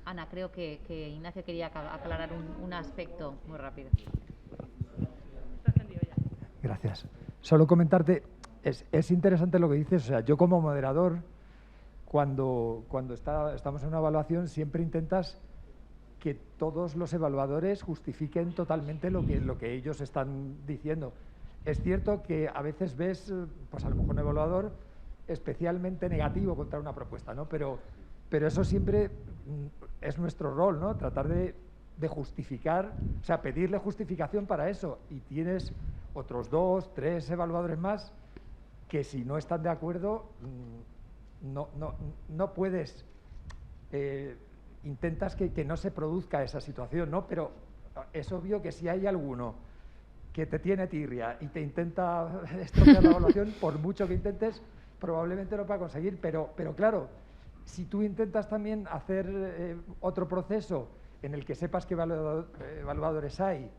Ana, creo que Ignacio quería aclarar un aspecto muy rápido. Gracias. Solo comentarte, es interesante lo que dices. O sea, yo como moderador, cuando estamos en una evaluación, siempre intentas que todos los evaluadores justifiquen totalmente lo que ellos están diciendo. Es cierto que a veces ves, pues a lo mejor un evaluador especialmente negativo contra una propuesta, ¿no? Pero eso siempre es nuestro rol, ¿no? Tratar de justificar, o sea, pedirle justificación para eso. Y tienes otros 2, 3 evaluadores más que si no están de acuerdo, no puedes, intentas que no se produzca esa situación, ¿no? Pero es obvio que si hay alguno que te tiene tirria y te intenta estropear la evaluación, por mucho que intentes, probablemente lo va a conseguir. Pero claro, si tú intentas también hacer otro proceso en el que sepas qué evaluadores hay,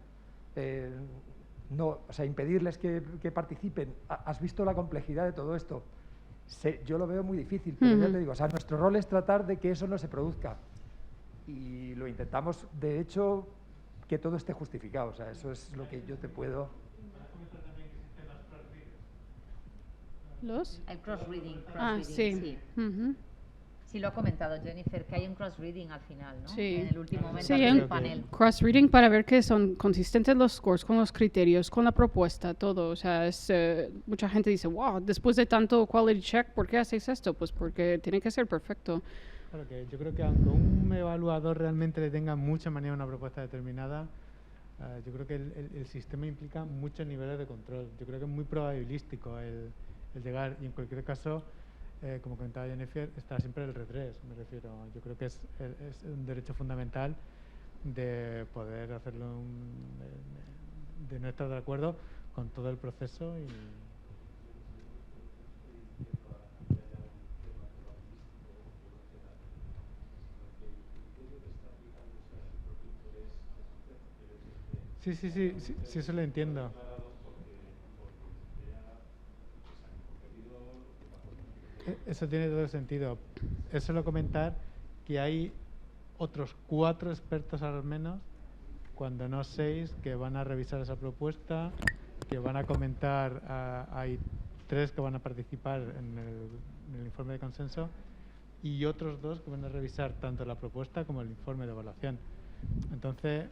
no, o sea, impedirles que participen. ¿Has visto la complejidad de todo esto? Yo lo veo muy difícil, pero ya te digo, o sea, nuestro rol es tratar de que eso no se produzca. Y lo intentamos, de hecho, que todo esté justificado. O sea, eso es lo que yo te puedo... ¿Los? El cross-reading. Sí. Sí, lo ha comentado Jennifer, que hay un cross-reading al final, ¿no? Sí. En el último momento Sí, del panel. Cross-reading para ver que son consistentes los scores con los criterios, con la propuesta, todo. O sea, mucha gente dice, wow, después de tanto quality check, ¿por qué hacéis esto? Pues porque tiene que ser perfecto. Claro que yo creo que aunque un evaluador realmente le tenga mucha manía a una propuesta determinada, yo creo que el sistema implica muchos niveles de control. Yo creo que es muy probabilístico el llegar, y en cualquier caso, como comentaba Jennifer, está siempre el retrés, me refiero. Yo creo que es un derecho fundamental de poder hacerlo, de no estar de acuerdo con todo el proceso y... Sí, eso lo entiendo. Eso tiene todo el sentido. Es solo comentar que hay otros 4 expertos al menos, cuando no 6, que van a revisar esa propuesta, que van a comentar, hay 3 que van a participar en el informe de consenso y otros 2 que van a revisar tanto la propuesta como el informe de evaluación. Entonces,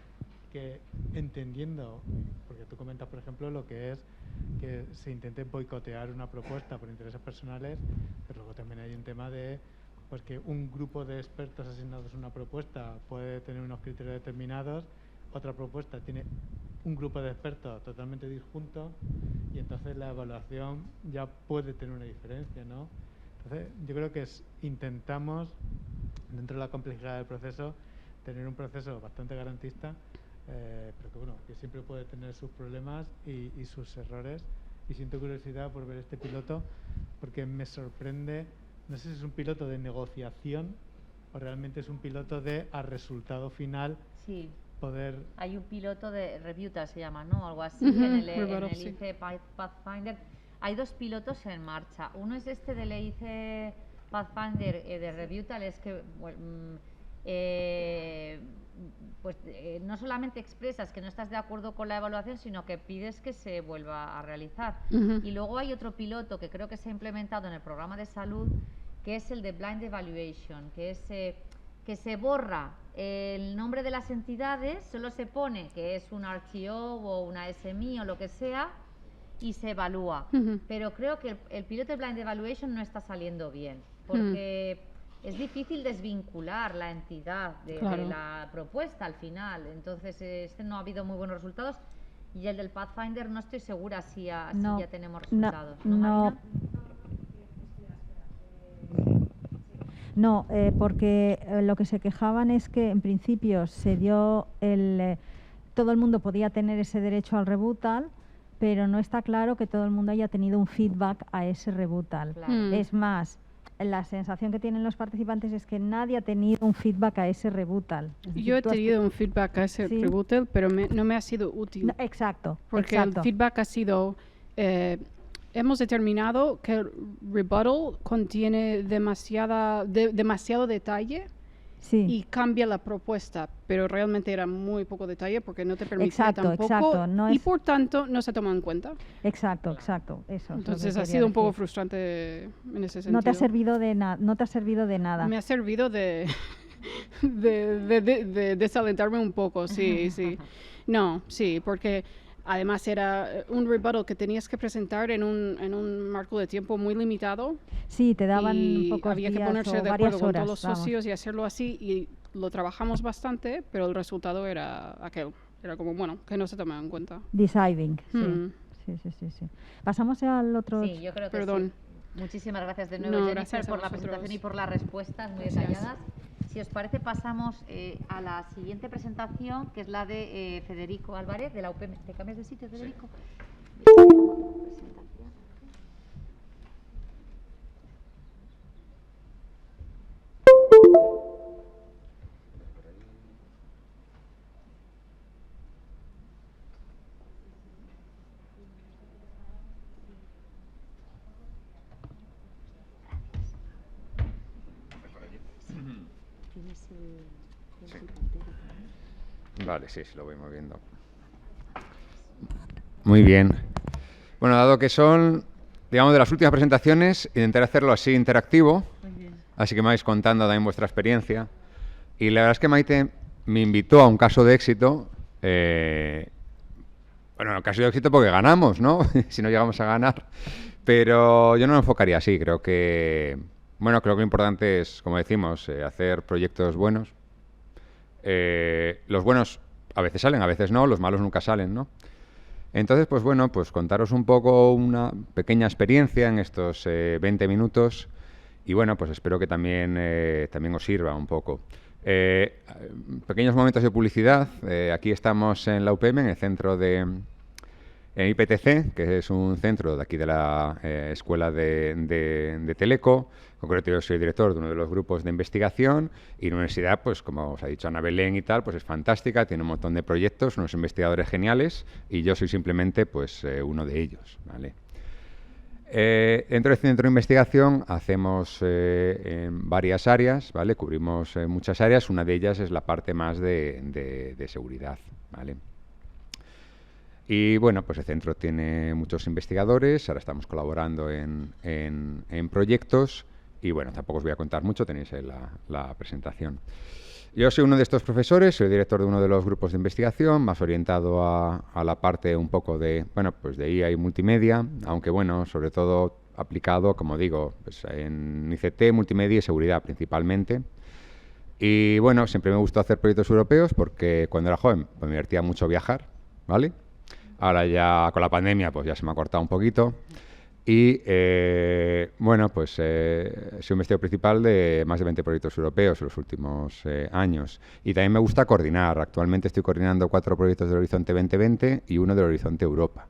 que entendiendo, porque tú comentas, por ejemplo, lo que es que se intente boicotear una propuesta por intereses personales, pero luego también hay un tema de pues que un grupo de expertos asignados a una propuesta puede tener unos criterios determinados, otra propuesta tiene un grupo de expertos totalmente disjunto y entonces la evaluación ya puede tener una diferencia, ¿no? Entonces, yo creo que intentamos, dentro de la complejidad del proceso, tener un proceso bastante garantista, pero que bueno, que siempre puede tener sus problemas y sus errores. Y siento curiosidad por ver este piloto, porque me sorprende, no sé si es un piloto de negociación o realmente es un piloto de a resultado final. Sí. Poder... Hay un piloto de Revuta, se llama, ¿no? Algo así, en el EIC Pathfinder. Hay 2 pilotos en marcha. Uno es este del EIC Pathfinder de Revuta, es que no solamente expresas que no estás de acuerdo con la evaluación, sino que pides que se vuelva a realizar. Y luego hay otro piloto que creo que se ha implementado en el programa de salud, que es el de Blind Evaluation, que es que se borra el nombre de las entidades, solo se pone que es un RTO o una SMI o lo que sea y se evalúa. Pero creo que el piloto de Blind Evaluation no está saliendo bien, porque es difícil desvincular la entidad de la propuesta al final. Entonces, no ha habido muy buenos resultados. Y el del Pathfinder no estoy segura si ya tenemos resultados. No, porque lo que se quejaban es que en principio se dio todo el mundo podía tener ese derecho al rebuttal, pero no está claro que todo el mundo haya tenido un feedback a ese rebuttal. Es más, la sensación que tienen los participantes es que nadie ha tenido un feedback a ese rebuttal. Yo he tenido un feedback a ese rebuttal, pero no me ha sido útil. No, exacto. Porque el feedback ha sido, hemos determinado que el rebuttal contiene demasiado detalle y cambia la propuesta, pero realmente era muy poco detalle porque no te permitía tampoco y por tanto no se tomó en cuenta. Exacto. Eso. Entonces ha sido un poco frustrante en ese sentido. No te ha servido de nada. Me ha servido de desalentarme un poco, sí. No, sí, porque además era un rebuttal que tenías que presentar en un marco de tiempo muy limitado. Sí, te daban pocos había días que ponerse o de varias acuerdo horas, con todos los socios y hacerlo así, y lo trabajamos bastante, pero el resultado era aquel. Era como, bueno, que no se tomaba en cuenta. Deciding, sí. Pasamos al otro... Sí, yo creo que Perdón. Sí. Muchísimas gracias de nuevo, Jennifer, por la presentación y por las respuestas muy detalladas. Si os parece, pasamos a la siguiente presentación, que es la de Federico Álvarez, de la UPM. ¿Te cambias de sitio, Federico? Sí. Vale, sí, lo voy moviendo. Muy bien. Bueno, dado que son, digamos, de las últimas presentaciones, intentaré hacerlo así interactivo, así que me vais contando también vuestra experiencia. Y la verdad es que Maite me invitó a un caso de éxito. Bueno, el caso de éxito porque ganamos, ¿no? Si no llegamos a ganar. Pero yo no lo enfocaría así. Creo que lo importante es, como decimos, hacer proyectos buenos. Los buenos a veces salen, a veces no. Los malos nunca salen, ¿no? Entonces, pues bueno, pues contaros un poco una pequeña experiencia en estos 20 minutos. Y bueno, pues espero que también os sirva un poco. Pequeños momentos de publicidad. Aquí estamos en la UPM, en el centro de IPTC, que es un centro de aquí de la Escuela de Teleco. En concreto, yo soy director de uno de los grupos de investigación y la universidad, pues como os ha dicho Ana Belén y tal, pues es fantástica, tiene un montón de proyectos, unos investigadores geniales y yo soy simplemente pues uno de ellos, ¿vale? Dentro del centro de investigación hacemos en varias áreas, ¿vale? Cubrimos muchas áreas, una de ellas es la parte más de seguridad, ¿vale? Y bueno, pues el centro tiene muchos investigadores, ahora estamos colaborando en proyectos y bueno, tampoco os voy a contar mucho, tenéis ahí la presentación. Yo soy uno de estos profesores, soy director de uno de los grupos de investigación, más orientado a la parte un poco de, bueno, pues de IA y multimedia, aunque bueno, sobre todo aplicado, como digo, pues en ICT, multimedia y seguridad principalmente. Y bueno, siempre me gustó hacer proyectos europeos porque cuando era joven pues me divertía mucho viajar, ¿vale? Ahora ya con la pandemia pues ya se me ha cortado un poquito. Y bueno, pues soy investigador principal de más de 20 proyectos europeos en los últimos años. Y también me gusta coordinar. Actualmente estoy coordinando 4 proyectos del Horizonte 2020 y uno del Horizonte Europa.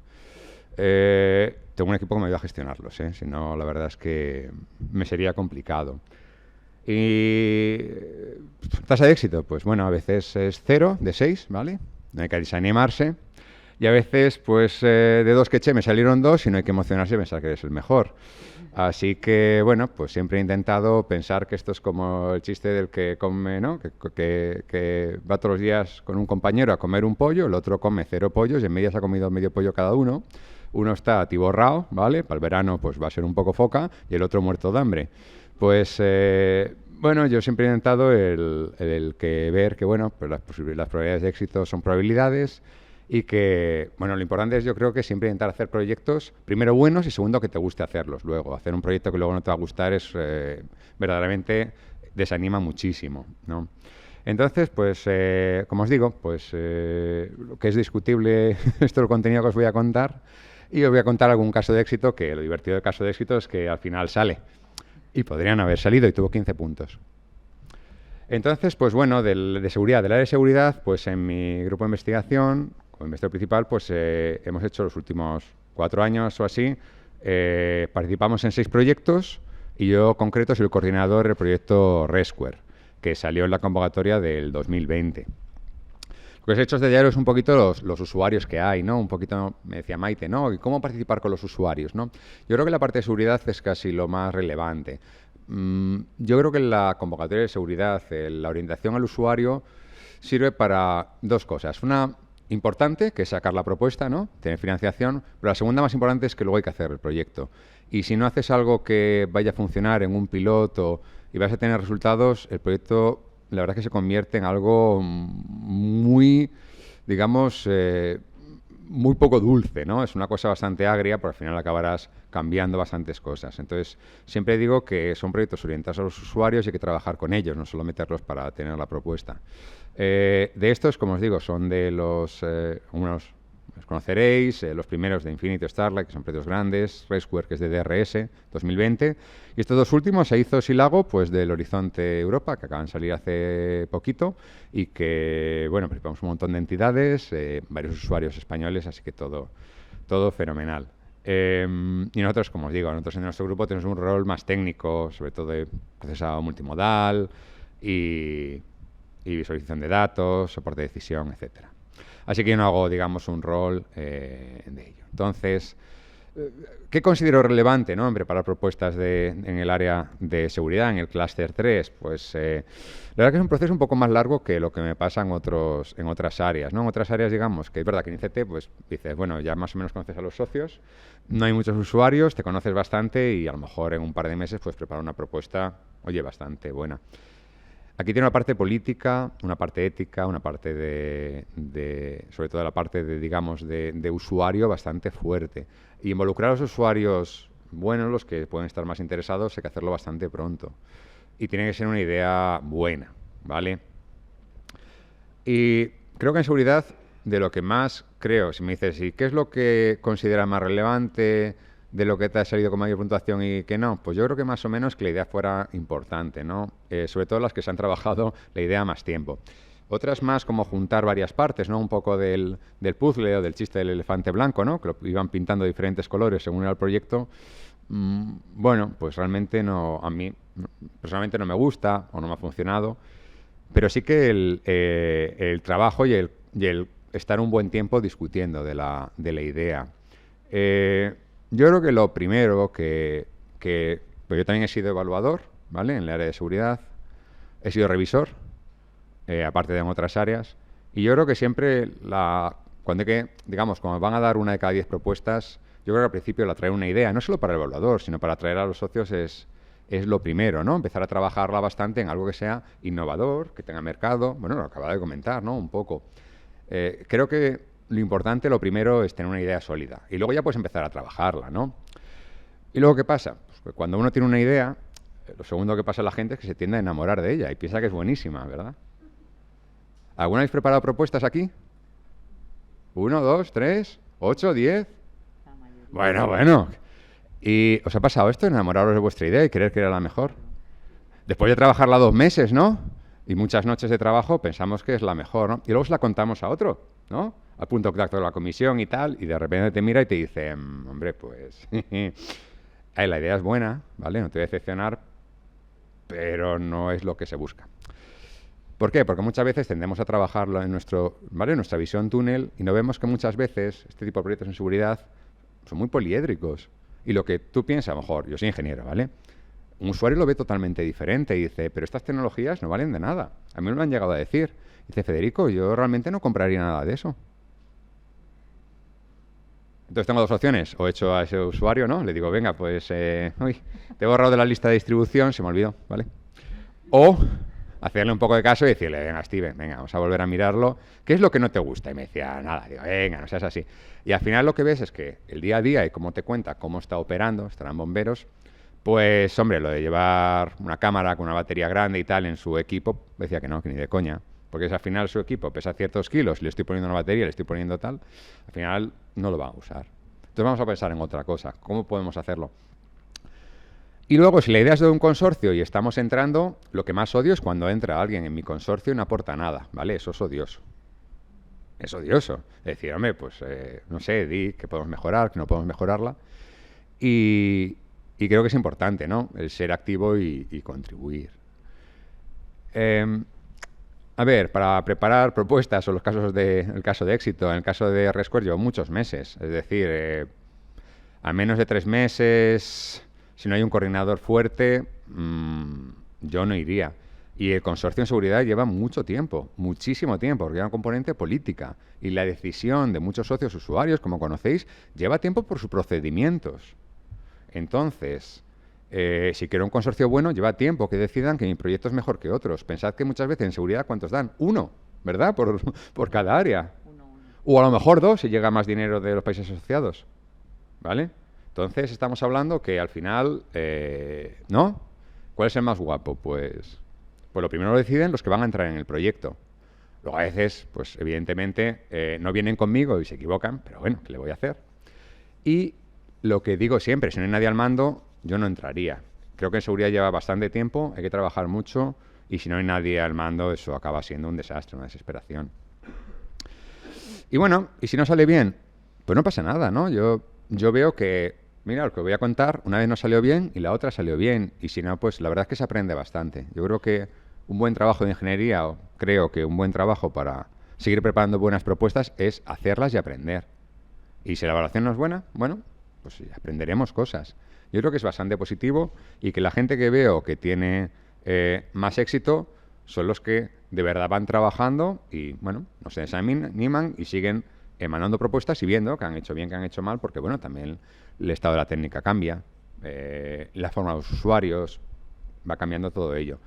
Tengo un equipo que me ayuda a gestionarlos, si no, la verdad es que me sería complicado. Y tasa de éxito, pues bueno, a veces es 0 de 6, ¿vale? No hay que desanimarse. Y a veces, pues, de 2 que eché me salieron 2 y no hay que emocionarse y pensar que eres el mejor. Así que, bueno, pues siempre he intentado pensar que esto es como el chiste del que come, ¿no? Que va todos los días con un compañero a comer un pollo, el otro come 0 pollos y en media se ha comido medio pollo cada uno. Uno está atiborrado, ¿vale? Para el verano, pues va a ser un poco foca y el otro muerto de hambre. Pues, bueno, yo siempre he intentado el que ver que, bueno, pues las probabilidades de éxito son probabilidades. Y que, bueno, lo importante es, yo creo que siempre intentar hacer proyectos, primero buenos y segundo que te guste hacerlos luego. Hacer un proyecto que luego no te va a gustar es verdaderamente desanima muchísimo, ¿no? Entonces, pues, como os digo, pues lo que es discutible esto es el contenido que os voy a contar y os voy a contar algún caso de éxito, que lo divertido del caso de éxito es que al final sale y podrían haber salido y tuvo 15 puntos. Entonces, pues bueno, de seguridad, del área de seguridad, pues en mi grupo de investigación, como investigador principal, pues hemos hecho los últimos 4 años o así, participamos en 6 proyectos y yo concreto soy el coordinador del proyecto Resquare, que salió en la convocatoria del 2020. Lo que os he hecho desde diario es un poquito los usuarios que hay, ¿no? Un poquito, me decía Maite, ¿no? ¿Y cómo participar con los usuarios, ¿no? Yo creo que la parte de seguridad es casi lo más relevante. Yo creo que la convocatoria de seguridad, la orientación al usuario, sirve para 2 cosas. Una importante, que es sacar la propuesta, ¿no? Tener financiación, pero la segunda más importante es que luego hay que hacer el proyecto. Y si no haces algo que vaya a funcionar en un piloto y vas a tener resultados, el proyecto, la verdad es que se convierte en algo muy, digamos, muy poco dulce, ¿no? Es una cosa bastante agria, pero al final acabarás cambiando bastantes cosas. Entonces, siempre digo que son proyectos orientados a los usuarios y hay que trabajar con ellos, no solo meterlos para tener la propuesta. De estos, como os digo, son de los, unos los conoceréis, los primeros de Infinity Starlight, que son proyectos grandes, Resquare, que es de DRS 2020, y estos 2 últimos, Aizos y Lago, pues del Horizonte Europa, que acaban de salir hace poquito, y que, bueno, participamos un montón de entidades, varios usuarios españoles, así que todo fenomenal. Y nosotros, como os digo, nosotros en nuestro grupo tenemos un rol más técnico, sobre todo de procesado multimodal y visualización de datos, soporte de decisión, etcétera. Así que yo no hago, digamos, un rol de ello. Entonces, ¿qué considero relevante, ¿no?, en preparar propuestas en el área de seguridad, en el clúster 3? Pues la verdad que es un proceso un poco más largo que lo que me pasa en otras áreas, ¿no? En otras áreas, digamos, que es verdad que en ICT, pues dices, bueno, ya más o menos conoces a los socios, no hay muchos usuarios, te conoces bastante y a lo mejor en un par de meses puedes preparar una propuesta, oye, bastante buena. Aquí tiene una parte política, una parte ética, una parte sobre todo la parte digamos, de usuario bastante fuerte. Y involucrar a los usuarios buenos, los que pueden estar más interesados, hay que hacerlo bastante pronto. Y tiene que ser una idea buena, ¿vale? Y creo que en seguridad, de lo que más creo, si me dices, ¿y qué es lo que consideras más relevante de lo que te ha salido con mayor puntuación y que no? Pues yo creo que más o menos que la idea fuera importante, ¿no? Sobre todo las que se han trabajado la idea más tiempo. Otras más como juntar varias partes, ¿no? Un poco del puzzle o del chiste del elefante blanco, ¿no? Que lo iban pintando de diferentes colores según era el proyecto. Bueno, pues realmente no, a mí personalmente no me gusta o no me ha funcionado, pero sí que el trabajo y el estar un buen tiempo discutiendo de la idea. Yo creo que lo primero que pues yo también he sido evaluador, ¿vale? En el área de seguridad, he sido revisor, aparte de en otras áreas, y yo creo que siempre cuando van a dar una de cada 10 propuestas, yo creo que al principio la traer una idea, no solo para el evaluador, sino para atraer a los socios es lo primero, ¿no? Empezar a trabajarla bastante en algo que sea innovador, que tenga mercado, bueno, lo acababa de comentar, ¿no? Un poco. Creo que lo importante, lo primero, es tener una idea sólida. Y luego ya puedes empezar a trabajarla, ¿no? ¿Y luego qué pasa? Pues que cuando uno tiene una idea, lo segundo que pasa a la gente es que se tiende a enamorar de ella y piensa que es buenísima, ¿verdad? ¿Alguna vez preparado propuestas aquí? 1, 2, 3, 8, 10. Bueno. ¿Y os ha pasado esto, enamoraros de vuestra idea y creer que era la mejor? Después de trabajarla 2 meses, ¿no? Y muchas noches de trabajo pensamos que es la mejor, ¿no? Y luego se la contamos a otro, ¿no? Al punto de contacto de la comisión y tal, y de repente te mira y te dice, hombre, pues la idea es buena, ¿vale? No te voy a decepcionar, pero no es lo que se busca. ¿Por qué? Porque muchas veces tendemos a trabajarlo en nuestra visión túnel y no vemos que muchas veces este tipo de proyectos en seguridad son muy poliédricos. Y lo que tú piensas, a lo mejor, yo soy ingeniero, ¿vale? Un usuario lo ve totalmente diferente y dice, pero estas tecnologías no valen de nada. A mí me lo han llegado a decir. Dice, Federico, yo realmente no compraría nada de eso. Entonces tengo 2 opciones. O echo a ese usuario, ¿no? Le digo, venga, pues, te he borrado de la lista de distribución, se me olvidó, ¿vale? O hacerle un poco de caso y decirle, venga, Steven, venga, vamos a volver a mirarlo. ¿Qué es lo que no te gusta? Y me decía, nada. Digo, venga, no seas así. Y al final lo que ves es que el día a día y cómo te cuenta cómo está operando, estarán bomberos, pues, hombre, lo de llevar una cámara con una batería grande y tal en su equipo, decía que no, que ni de coña. Porque si al final su equipo pesa ciertos kilos, le estoy poniendo una batería, le estoy poniendo tal, al final no lo va a usar. Entonces vamos a pensar en otra cosa. ¿Cómo podemos hacerlo? Y luego, si la idea es de un consorcio y estamos entrando, lo que más odio es cuando entra alguien en mi consorcio y no aporta nada, ¿vale? Eso es odioso. Es odioso. Es decir, hombre, pues, no sé, di que podemos mejorar, que no podemos mejorarla. Y creo que es importante, ¿no? El ser activo y contribuir. A ver, para preparar propuestas o el caso de éxito, en el caso de Resquare llevo muchos meses. Es decir, a menos de 3 meses, si no hay un coordinador fuerte, yo no iría. Y el consorcio en seguridad lleva mucho tiempo, muchísimo tiempo, porque hay una componente política. Y la decisión de muchos socios usuarios, como conocéis, lleva tiempo por sus procedimientos. Entonces, si quiero un consorcio bueno, lleva tiempo que decidan que mi proyecto es mejor que otros. Pensad que muchas veces en seguridad, ¿cuántos dan? 1, ¿verdad? Por cada área. O a lo mejor 2 si llega más dinero de los países asociados. ¿Vale? Entonces, estamos hablando que al final, ¿no? ¿Cuál es el más guapo? Pues lo primero lo deciden los que van a entrar en el proyecto. Luego a veces, pues evidentemente, no vienen conmigo y se equivocan, pero bueno, ¿qué le voy a hacer? Y lo que digo siempre, si no hay nadie al mando, yo no entraría. Creo que en seguridad lleva bastante tiempo, hay que trabajar mucho y si no hay nadie al mando, eso acaba siendo un desastre, una desesperación. Y bueno, y si no sale bien, pues no pasa nada, ¿no? Yo veo que, mira, lo que voy a contar, una vez no salió bien y la otra salió bien. Y si no, pues la verdad es que se aprende bastante. Yo creo que un buen trabajo de ingeniería, o creo que un buen trabajo para seguir preparando buenas propuestas es hacerlas y aprender. Y si la evaluación no es buena, bueno, pues aprenderemos cosas. Yo creo que es bastante positivo y que la gente que veo que tiene más éxito son los que de verdad van trabajando y, bueno, no se desaniman y siguen mandando propuestas y viendo que han hecho bien, que han hecho mal, porque, bueno, también el estado de la técnica cambia, la forma de los usuarios, va cambiando todo ello.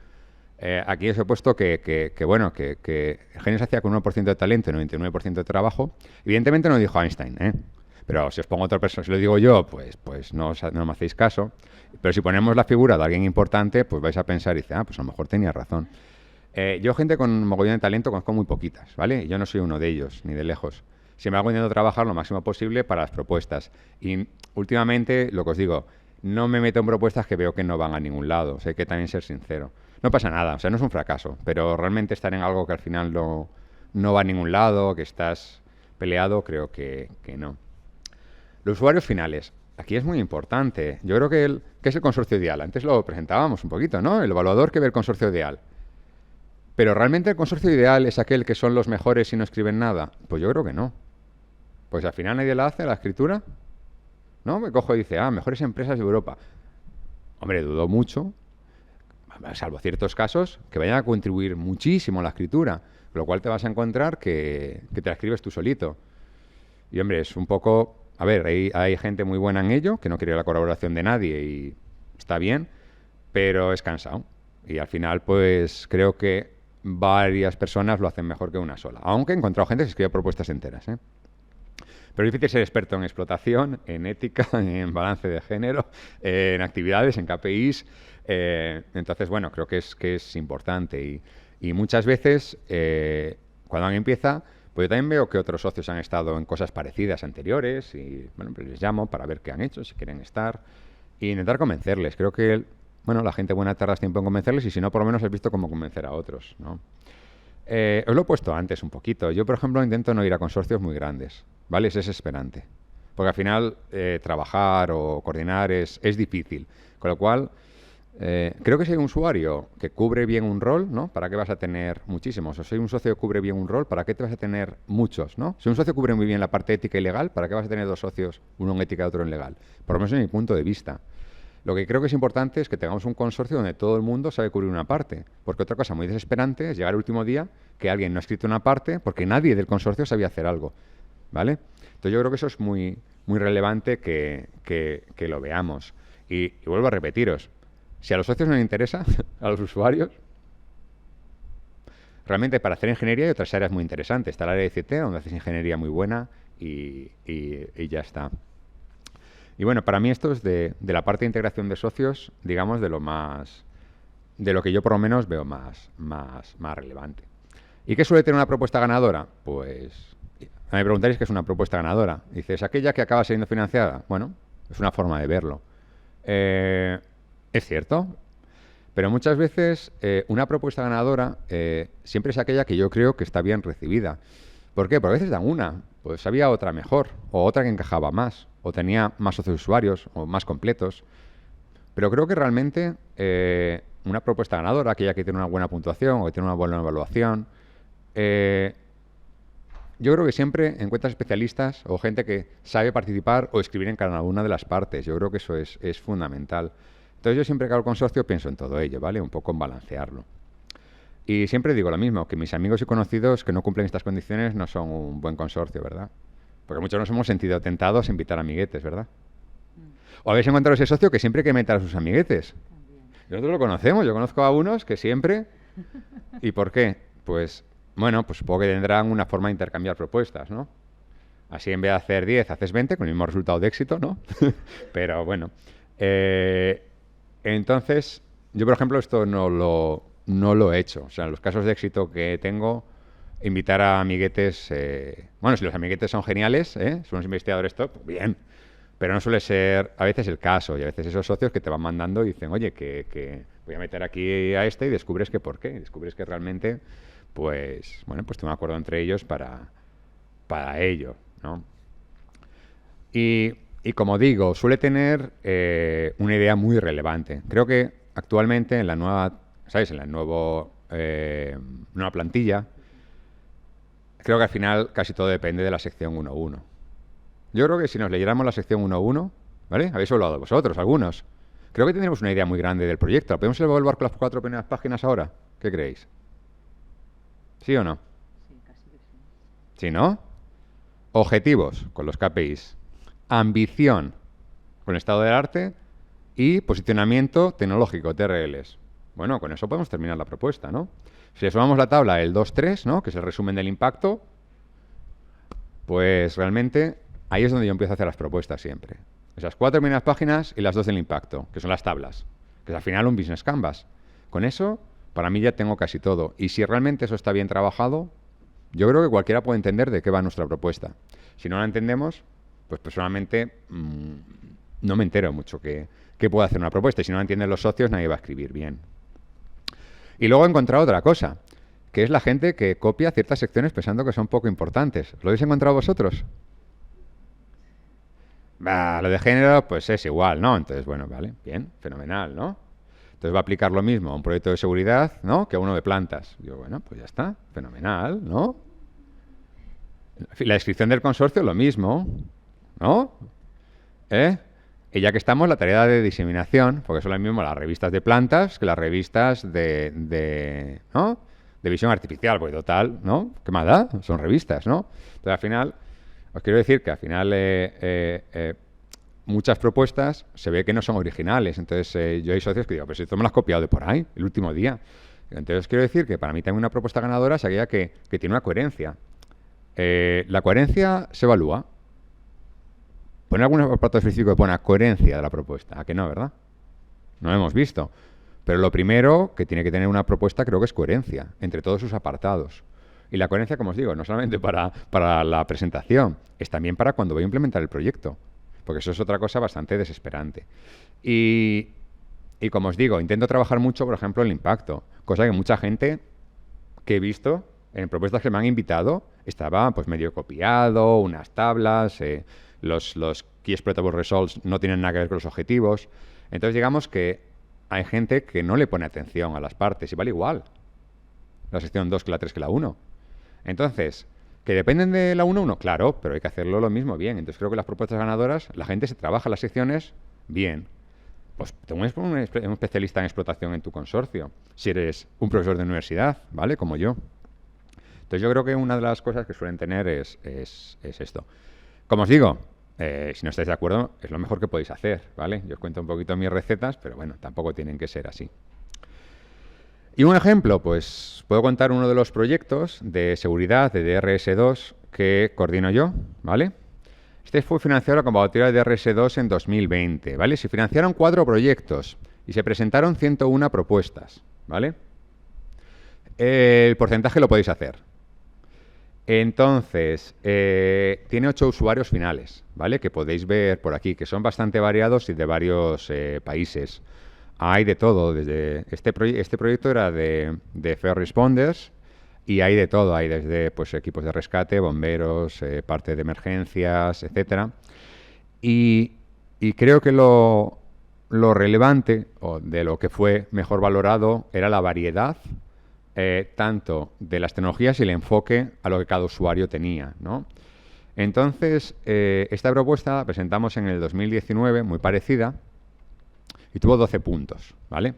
Aquí os he puesto que el genio se hacía con 1% de talento y 99% de trabajo. Evidentemente no lo dijo Einstein, pero si os pongo otra persona, si lo digo yo, pues no me hacéis caso. Pero si ponemos la figura de alguien importante, pues vais a pensar y dice, pues a lo mejor tenía razón. Yo gente con mogollón de talento conozco muy poquitas, ¿vale? Yo no soy uno de ellos, ni de lejos. Siempre hago intento trabajar lo máximo posible para las propuestas. Y últimamente, lo que os digo, no me meto en propuestas que veo que no van a ningún lado. O sea, hay que también ser sincero. No pasa nada, o sea, no es un fracaso, pero realmente estar en algo que al final no va a ningún lado, que estás peleado, creo que no. Los usuarios finales. Aquí es muy importante. Yo creo que ¿qué es el consorcio ideal? Antes lo presentábamos un poquito, ¿no? El evaluador que ve el consorcio ideal. Pero ¿realmente el consorcio ideal es aquel que son los mejores y no escriben nada? Pues yo creo que no. Pues al final nadie la hace, la escritura. ¿No? Me cojo y dice, mejores empresas de Europa. Hombre, dudo mucho, salvo ciertos casos, que vayan a contribuir muchísimo a la escritura, con lo cual te vas a encontrar que te la escribes tú solito. Y, hombre, es un poco... A ver, hay gente muy buena en ello, que no quiere la colaboración de nadie y está bien, pero es cansado. Y al final, pues, creo que varias personas lo hacen mejor que una sola. Aunque he encontrado gente que escribe propuestas enteras, Pero es difícil ser experto en explotación, en ética, en balance de género, en actividades, en KPIs. Entonces, bueno, creo que es importante. Y muchas veces, cuando alguien empieza, pues yo también veo que otros socios han estado en cosas parecidas anteriores y, bueno, pues les llamo para ver qué han hecho, si quieren estar, e intentar convencerles. Creo que, bueno, la gente buena tarda tiempo en convencerles y si no, por lo menos has visto cómo convencer a otros, ¿no? Os lo he puesto antes un poquito. Yo, por ejemplo, intento no ir a consorcios muy grandes, ¿vale? Es desesperante. Porque al final trabajar o coordinar es difícil. Con lo cual, creo que si hay un usuario que cubre bien un rol, ¿no? ¿Para qué vas a tener muchísimos? O si hay un socio que cubre bien un rol, ¿para qué te vas a tener muchos, ¿no? Si un socio cubre muy bien la parte ética y legal, ¿para qué vas a tener dos socios, uno en ética y otro en legal? Por lo menos en mi punto de vista. Lo que creo que es importante es que tengamos un consorcio donde todo el mundo sabe cubrir una parte. Porque otra cosa muy desesperante es llegar el último día que alguien no ha escrito una parte porque nadie del consorcio sabía hacer algo, ¿vale? Entonces yo creo que eso es muy, muy relevante que lo veamos. Y vuelvo a repetiros, si a los socios no les interesa, a los usuarios, realmente para hacer ingeniería hay otras áreas muy interesantes. Está el área de ICT, donde haces ingeniería muy buena y ya está. Y bueno, para mí esto es de la parte de integración de socios, digamos, de lo que yo por lo menos veo más relevante. ¿Y qué suele tener una propuesta ganadora? Pues me preguntaréis qué es una propuesta ganadora. Dices, aquella que acaba siendo financiada. Bueno, es una forma de verlo. Es cierto, pero muchas veces una propuesta ganadora siempre es aquella que yo creo que está bien recibida. ¿Por qué? Porque a veces dan una, pues había otra mejor, o otra que encajaba más, o tenía más socios usuarios, o más completos. Pero creo que realmente una propuesta ganadora, aquella que tiene una buena puntuación o que tiene una buena evaluación, yo creo que siempre encuentras especialistas o gente que sabe participar o escribir en cada una de las partes. Yo creo que eso es fundamental. Entonces yo siempre que hago el consorcio pienso en todo ello, ¿vale? Un poco en balancearlo. Y siempre digo lo mismo, que mis amigos y conocidos que no cumplen estas condiciones no son un buen consorcio, ¿verdad? Porque muchos nos hemos sentido tentados a invitar amiguetes, ¿verdad? O habéis encontrado ese socio que siempre quiere invitar a sus amiguetes. Nosotros lo conocemos, yo conozco a unos que siempre... ¿Y por qué? Pues, bueno, pues supongo que tendrán una forma de intercambiar propuestas, ¿no? Así en vez de hacer 10, haces 20 con el mismo resultado de éxito, ¿no? Pero bueno. Entonces, yo por ejemplo esto no lo he hecho. O sea, en los casos de éxito que tengo, invitar a amiguetes... bueno, si los amiguetes son geniales, son unos investigadores top, bien. Pero no suele ser a veces el caso. Y a veces esos socios que te van mandando y dicen, oye, que voy a meter aquí a este y descubres que por qué. Y descubres que realmente, pues, bueno, pues tengo un acuerdo entre ellos para ello, ¿no? Y como digo, suele tener una idea muy relevante. Creo que actualmente en la nueva, ¿sabes? En la nueva plantilla, creo que al final casi todo depende de la sección 1.1. Yo creo que si nos leyéramos la sección 1.1, ¿vale? Habéis evaluado vosotros, algunos. Creo que tenemos una idea muy grande del proyecto. ¿Podemos evaluar con las 4 primeras páginas ahora? ¿Qué creéis? ¿Sí o no? Sí, casi que sí. ¿Sí, no? Objetivos, con los KPIs. Ambición, con el estado del arte. Y posicionamiento tecnológico, TRLs. Bueno, con eso podemos terminar la propuesta, ¿no? Si le sumamos la tabla, el 2-3, ¿no? Que es el resumen del impacto, pues realmente ahí es donde yo empiezo a hacer las propuestas siempre. Esas 4 primeras páginas y las 2 del impacto, que son las tablas, que es al final un business canvas. Con eso, para mí ya tengo casi todo. Y si realmente eso está bien trabajado, yo creo que cualquiera puede entender de qué va nuestra propuesta. Si no la entendemos, pues personalmente no me entero mucho qué puede hacer una propuesta. Y si no la entienden los socios, nadie va a escribir bien. Y luego he encontrado otra cosa, que es la gente que copia ciertas secciones pensando que son poco importantes. ¿Lo habéis encontrado vosotros? Lo de género, pues es igual, ¿no? Entonces, bueno, vale, bien, fenomenal, ¿no? Entonces va a aplicar lo mismo a un proyecto de seguridad, ¿no? Que a uno de plantas. Digo, bueno, pues ya está, fenomenal, ¿no? La descripción del consorcio, lo mismo, ¿no? Y ya que estamos, la tarea de diseminación, porque son lo mismo las revistas de plantas que las revistas ¿no? De visión artificial, porque total, ¿no? ¿Qué más da? Son revistas, ¿no? Entonces, al final, os quiero decir que al final muchas propuestas se ve que no son originales. Entonces, yo hay socios que digo, pues esto me lo has copiado de por ahí, el último día. Entonces, quiero decir que para mí también una propuesta ganadora es aquella que tiene una coherencia. La coherencia se evalúa. Pone algún apartado específico que pone coherencia de la propuesta. ¿A que no, verdad? No lo hemos visto. Pero lo primero que tiene que tener una propuesta creo que es coherencia entre todos sus apartados. Y la coherencia, como os digo, no solamente para la presentación, es también para cuando voy a implementar el proyecto. Porque eso es otra cosa bastante desesperante. Y como os digo, intento trabajar mucho, por ejemplo, el impacto. Cosa que mucha gente que he visto en propuestas que me han invitado estaba pues medio copiado, unas tablas, los Key Exploitable Results no tienen nada que ver con los objetivos. Entonces digamos que hay gente que no le pone atención a las partes y vale igual la sección 2 que la 3 que la 1. Entonces, ¿que dependen de la 1-1? Claro, pero hay que hacerlo lo mismo bien. Entonces creo que las propuestas ganadoras, la gente se trabaja las secciones bien. Pues tengo un especialista en explotación en tu consorcio, si eres un profesor de universidad, ¿vale? Como yo. Entonces yo creo que una de las cosas que suelen tener es esto. Como os digo, si no estáis de acuerdo, es lo mejor que podéis hacer, ¿vale? Yo os cuento un poquito mis recetas, pero bueno, tampoco tienen que ser así. Y un ejemplo, pues puedo contar uno de los proyectos de seguridad de DRS2 que coordino yo, ¿vale? Este fue financiado la convocatoria de DRS2 en 2020, ¿vale? Se financiaron 4 proyectos y se presentaron 101 propuestas, ¿vale? El porcentaje lo podéis hacer. Entonces, tiene 8 usuarios finales, ¿vale? Que podéis ver por aquí, que son bastante variados y de varios países. Hay de todo, desde este proyecto era de First Responders y hay de todo, hay desde pues, equipos de rescate, bomberos, parte de emergencias, etcétera. Y creo que lo relevante, o de lo que fue mejor valorado, era la variedad tanto de las tecnologías y el enfoque a lo que cada usuario tenía, ¿no? Entonces, esta propuesta la presentamos en el 2019, muy parecida, y tuvo 12 puntos, ¿vale?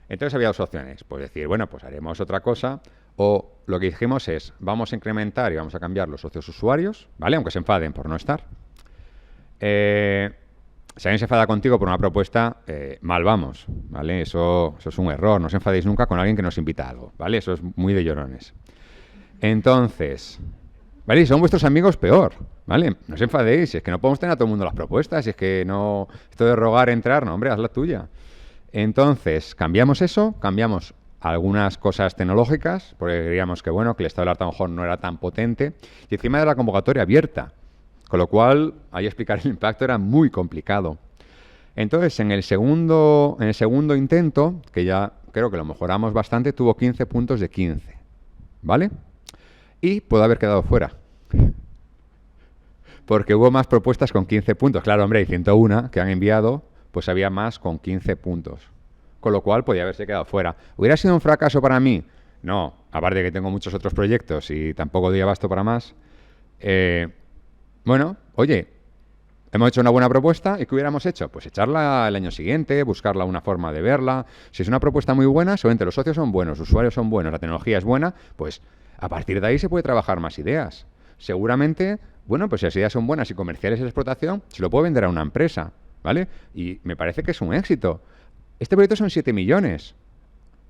Entonces había 2 opciones, pues decir, bueno, pues haremos otra cosa, o lo que dijimos es, vamos a incrementar y vamos a cambiar los socios usuarios, ¿vale? Aunque se enfaden por no estar. Si alguien se enfada contigo por una propuesta, mal vamos, ¿vale? Eso es un error. No os enfadéis nunca con alguien que nos invita a algo, ¿vale? Eso es muy de llorones. Entonces, ¿vale? Si son vuestros amigos, peor, ¿vale? No os enfadéis, es que no podemos tener a todo el mundo las propuestas, es que no... Esto de rogar, entrar, no, hombre, haz la tuya. Entonces, cambiamos eso, cambiamos algunas cosas tecnológicas, porque creíamos que, bueno, que el estado del arte a lo mejor no era tan potente, y encima de la convocatoria abierta. Con lo cual, ahí explicar el impacto era muy complicado. Entonces, en el segundo intento, que ya creo que lo mejoramos bastante, tuvo 15 puntos de 15, ¿vale? Y puede haber quedado fuera. Porque hubo más propuestas con 15 puntos. Claro, hombre, hay 101 que han enviado, pues había más con 15 puntos. Con lo cual, podía haberse quedado fuera. ¿Hubiera sido un fracaso para mí? No, aparte de que tengo muchos otros proyectos y tampoco doy abasto para más. Bueno, oye, hemos hecho una buena propuesta y ¿qué hubiéramos hecho? Pues echarla el año siguiente, buscarla una forma de verla. Si es una propuesta muy buena, seguramente los socios son buenos, los usuarios son buenos, la tecnología es buena, pues a partir de ahí se puede trabajar más ideas. Seguramente, bueno, pues si las ideas son buenas y comerciales en la explotación, se lo puede vender a una empresa, ¿vale? Y me parece que es un éxito. Este proyecto son 7 millones,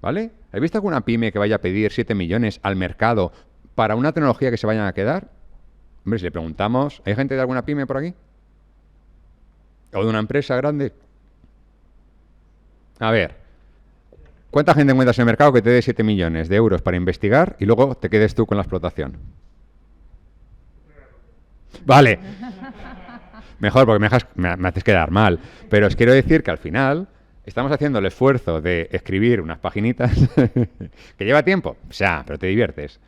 ¿vale? ¿Has visto alguna pyme que vaya a pedir 7 millones al mercado para una tecnología que se vayan a quedar? Hombre, si le preguntamos, ¿hay gente de alguna pyme por aquí? ¿O de una empresa grande? A ver, ¿cuánta gente encuentras en el mercado que te dé 7 millones de euros para investigar y luego te quedes tú con la explotación? Vale. Mejor, porque me haces quedar mal. Pero os quiero decir que al final estamos haciendo el esfuerzo de escribir unas paginitas que lleva tiempo, o sea, pero te diviertes.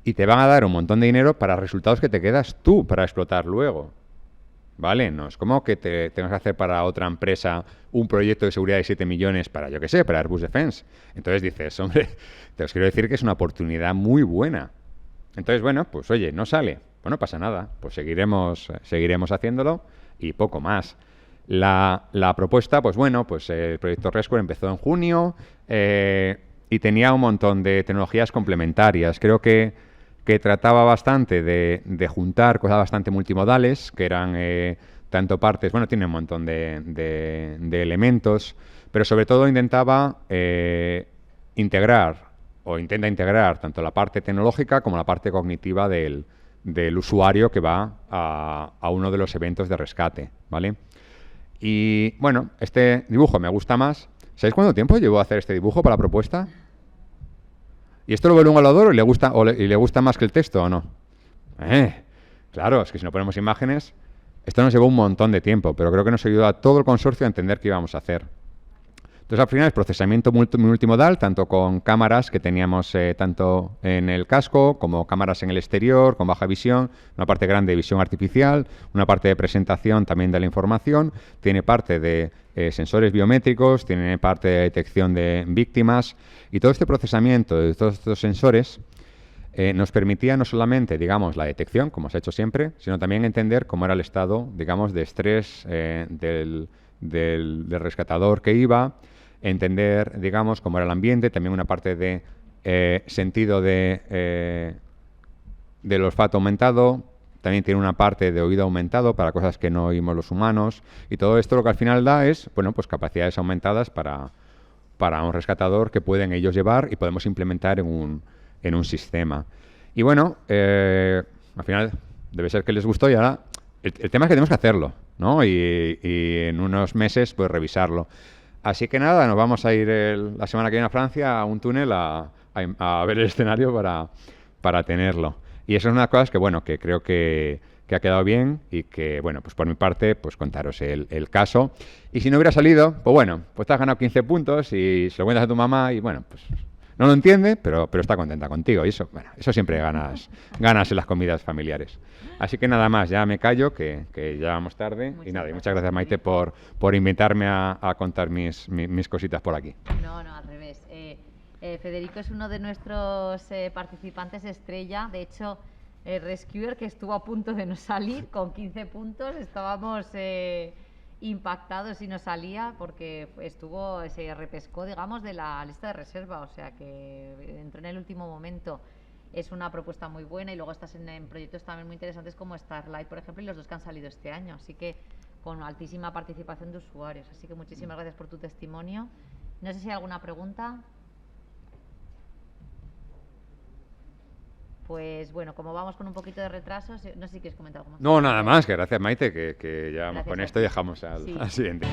Y te van a dar un montón de dinero para resultados que te quedas tú para explotar luego. ¿Vale? No es como que te tengas que hacer para otra empresa un proyecto de seguridad de 7 millones para, yo qué sé, para Airbus Defense. Entonces dices, hombre, te os quiero decir que es una oportunidad muy buena. Entonces, bueno, pues oye, no sale. Pues no pasa nada. Pues seguiremos haciéndolo y poco más. La propuesta, pues bueno, pues el proyecto Rescue empezó en junio y tenía un montón de tecnologías complementarias. Creo que trataba bastante de juntar cosas bastante multimodales, que eran tanto partes, bueno, tiene un montón de elementos, pero sobre todo intentaba intenta integrar tanto la parte tecnológica como la parte cognitiva del usuario que va a uno de los eventos de rescate, ¿vale? Y bueno, este dibujo me gusta más. ¿Sabéis cuánto tiempo llevó a hacer este dibujo para la propuesta? ¿Y esto lo ve un evaluador y le gusta más que el texto o no? Claro, es que si no ponemos imágenes, esto nos llevó un montón de tiempo, pero creo que nos ayudó a todo el consorcio a entender qué íbamos a hacer. Entonces, al final, es procesamiento multimodal, tanto con cámaras que teníamos tanto en el casco, como cámaras en el exterior, con baja visión, una parte grande de visión artificial, una parte de presentación también de la información, tiene parte de sensores biométricos, tiene parte de detección de víctimas, y todo este procesamiento de todos estos sensores nos permitía no solamente, digamos, la detección, como se ha hecho siempre, sino también entender cómo era el estado, digamos, de estrés del rescatador que iba, entender, digamos, cómo era el ambiente, también una parte de sentido del olfato aumentado, también tiene una parte de oído aumentado para cosas que no oímos los humanos, y todo esto lo que al final da es, bueno, pues capacidades aumentadas para un rescatador que pueden ellos llevar y podemos implementar en un sistema. Y bueno, al final debe ser que les gustó y ahora el tema es que tenemos que hacerlo, ¿no? Y en unos meses pues revisarlo. Así que nada, nos vamos a ir la semana que viene a Francia a un túnel a ver el escenario para tenerlo. Y eso es una de las cosas que, bueno, que creo que ha quedado bien y que, bueno, pues por mi parte, pues contaros el caso. Y si no hubiera salido, pues bueno, pues te has ganado 15 puntos y se lo cuentas a tu mamá y, bueno, pues no lo entiende, pero está contenta contigo. Y eso, bueno, eso siempre ganas en las comidas familiares. Así que nada más, ya me callo, que ya vamos tarde. Y nada, y muchas gracias, Maite, por invitarme a contar mis cositas por aquí. No, al revés. Federico es uno de nuestros participantes estrella. De hecho, Rescuer, que estuvo a punto de no salir con 15 puntos, estábamos impactados y no salía porque se repescó, digamos, de la lista de reserva, o sea que entró en el último momento. Es una propuesta muy buena y luego estás en proyectos también muy interesantes como Starlight, por ejemplo, y los dos que han salido este año, así que con altísima participación de usuarios. Así que muchísimas gracias por tu testimonio. No sé si hay alguna pregunta. Pues bueno, como vamos con un poquito de retraso, no sé si quieres comentar algo más. No, nada más, que gracias, Maite, que ya vamos con esto y dejamos al siguiente.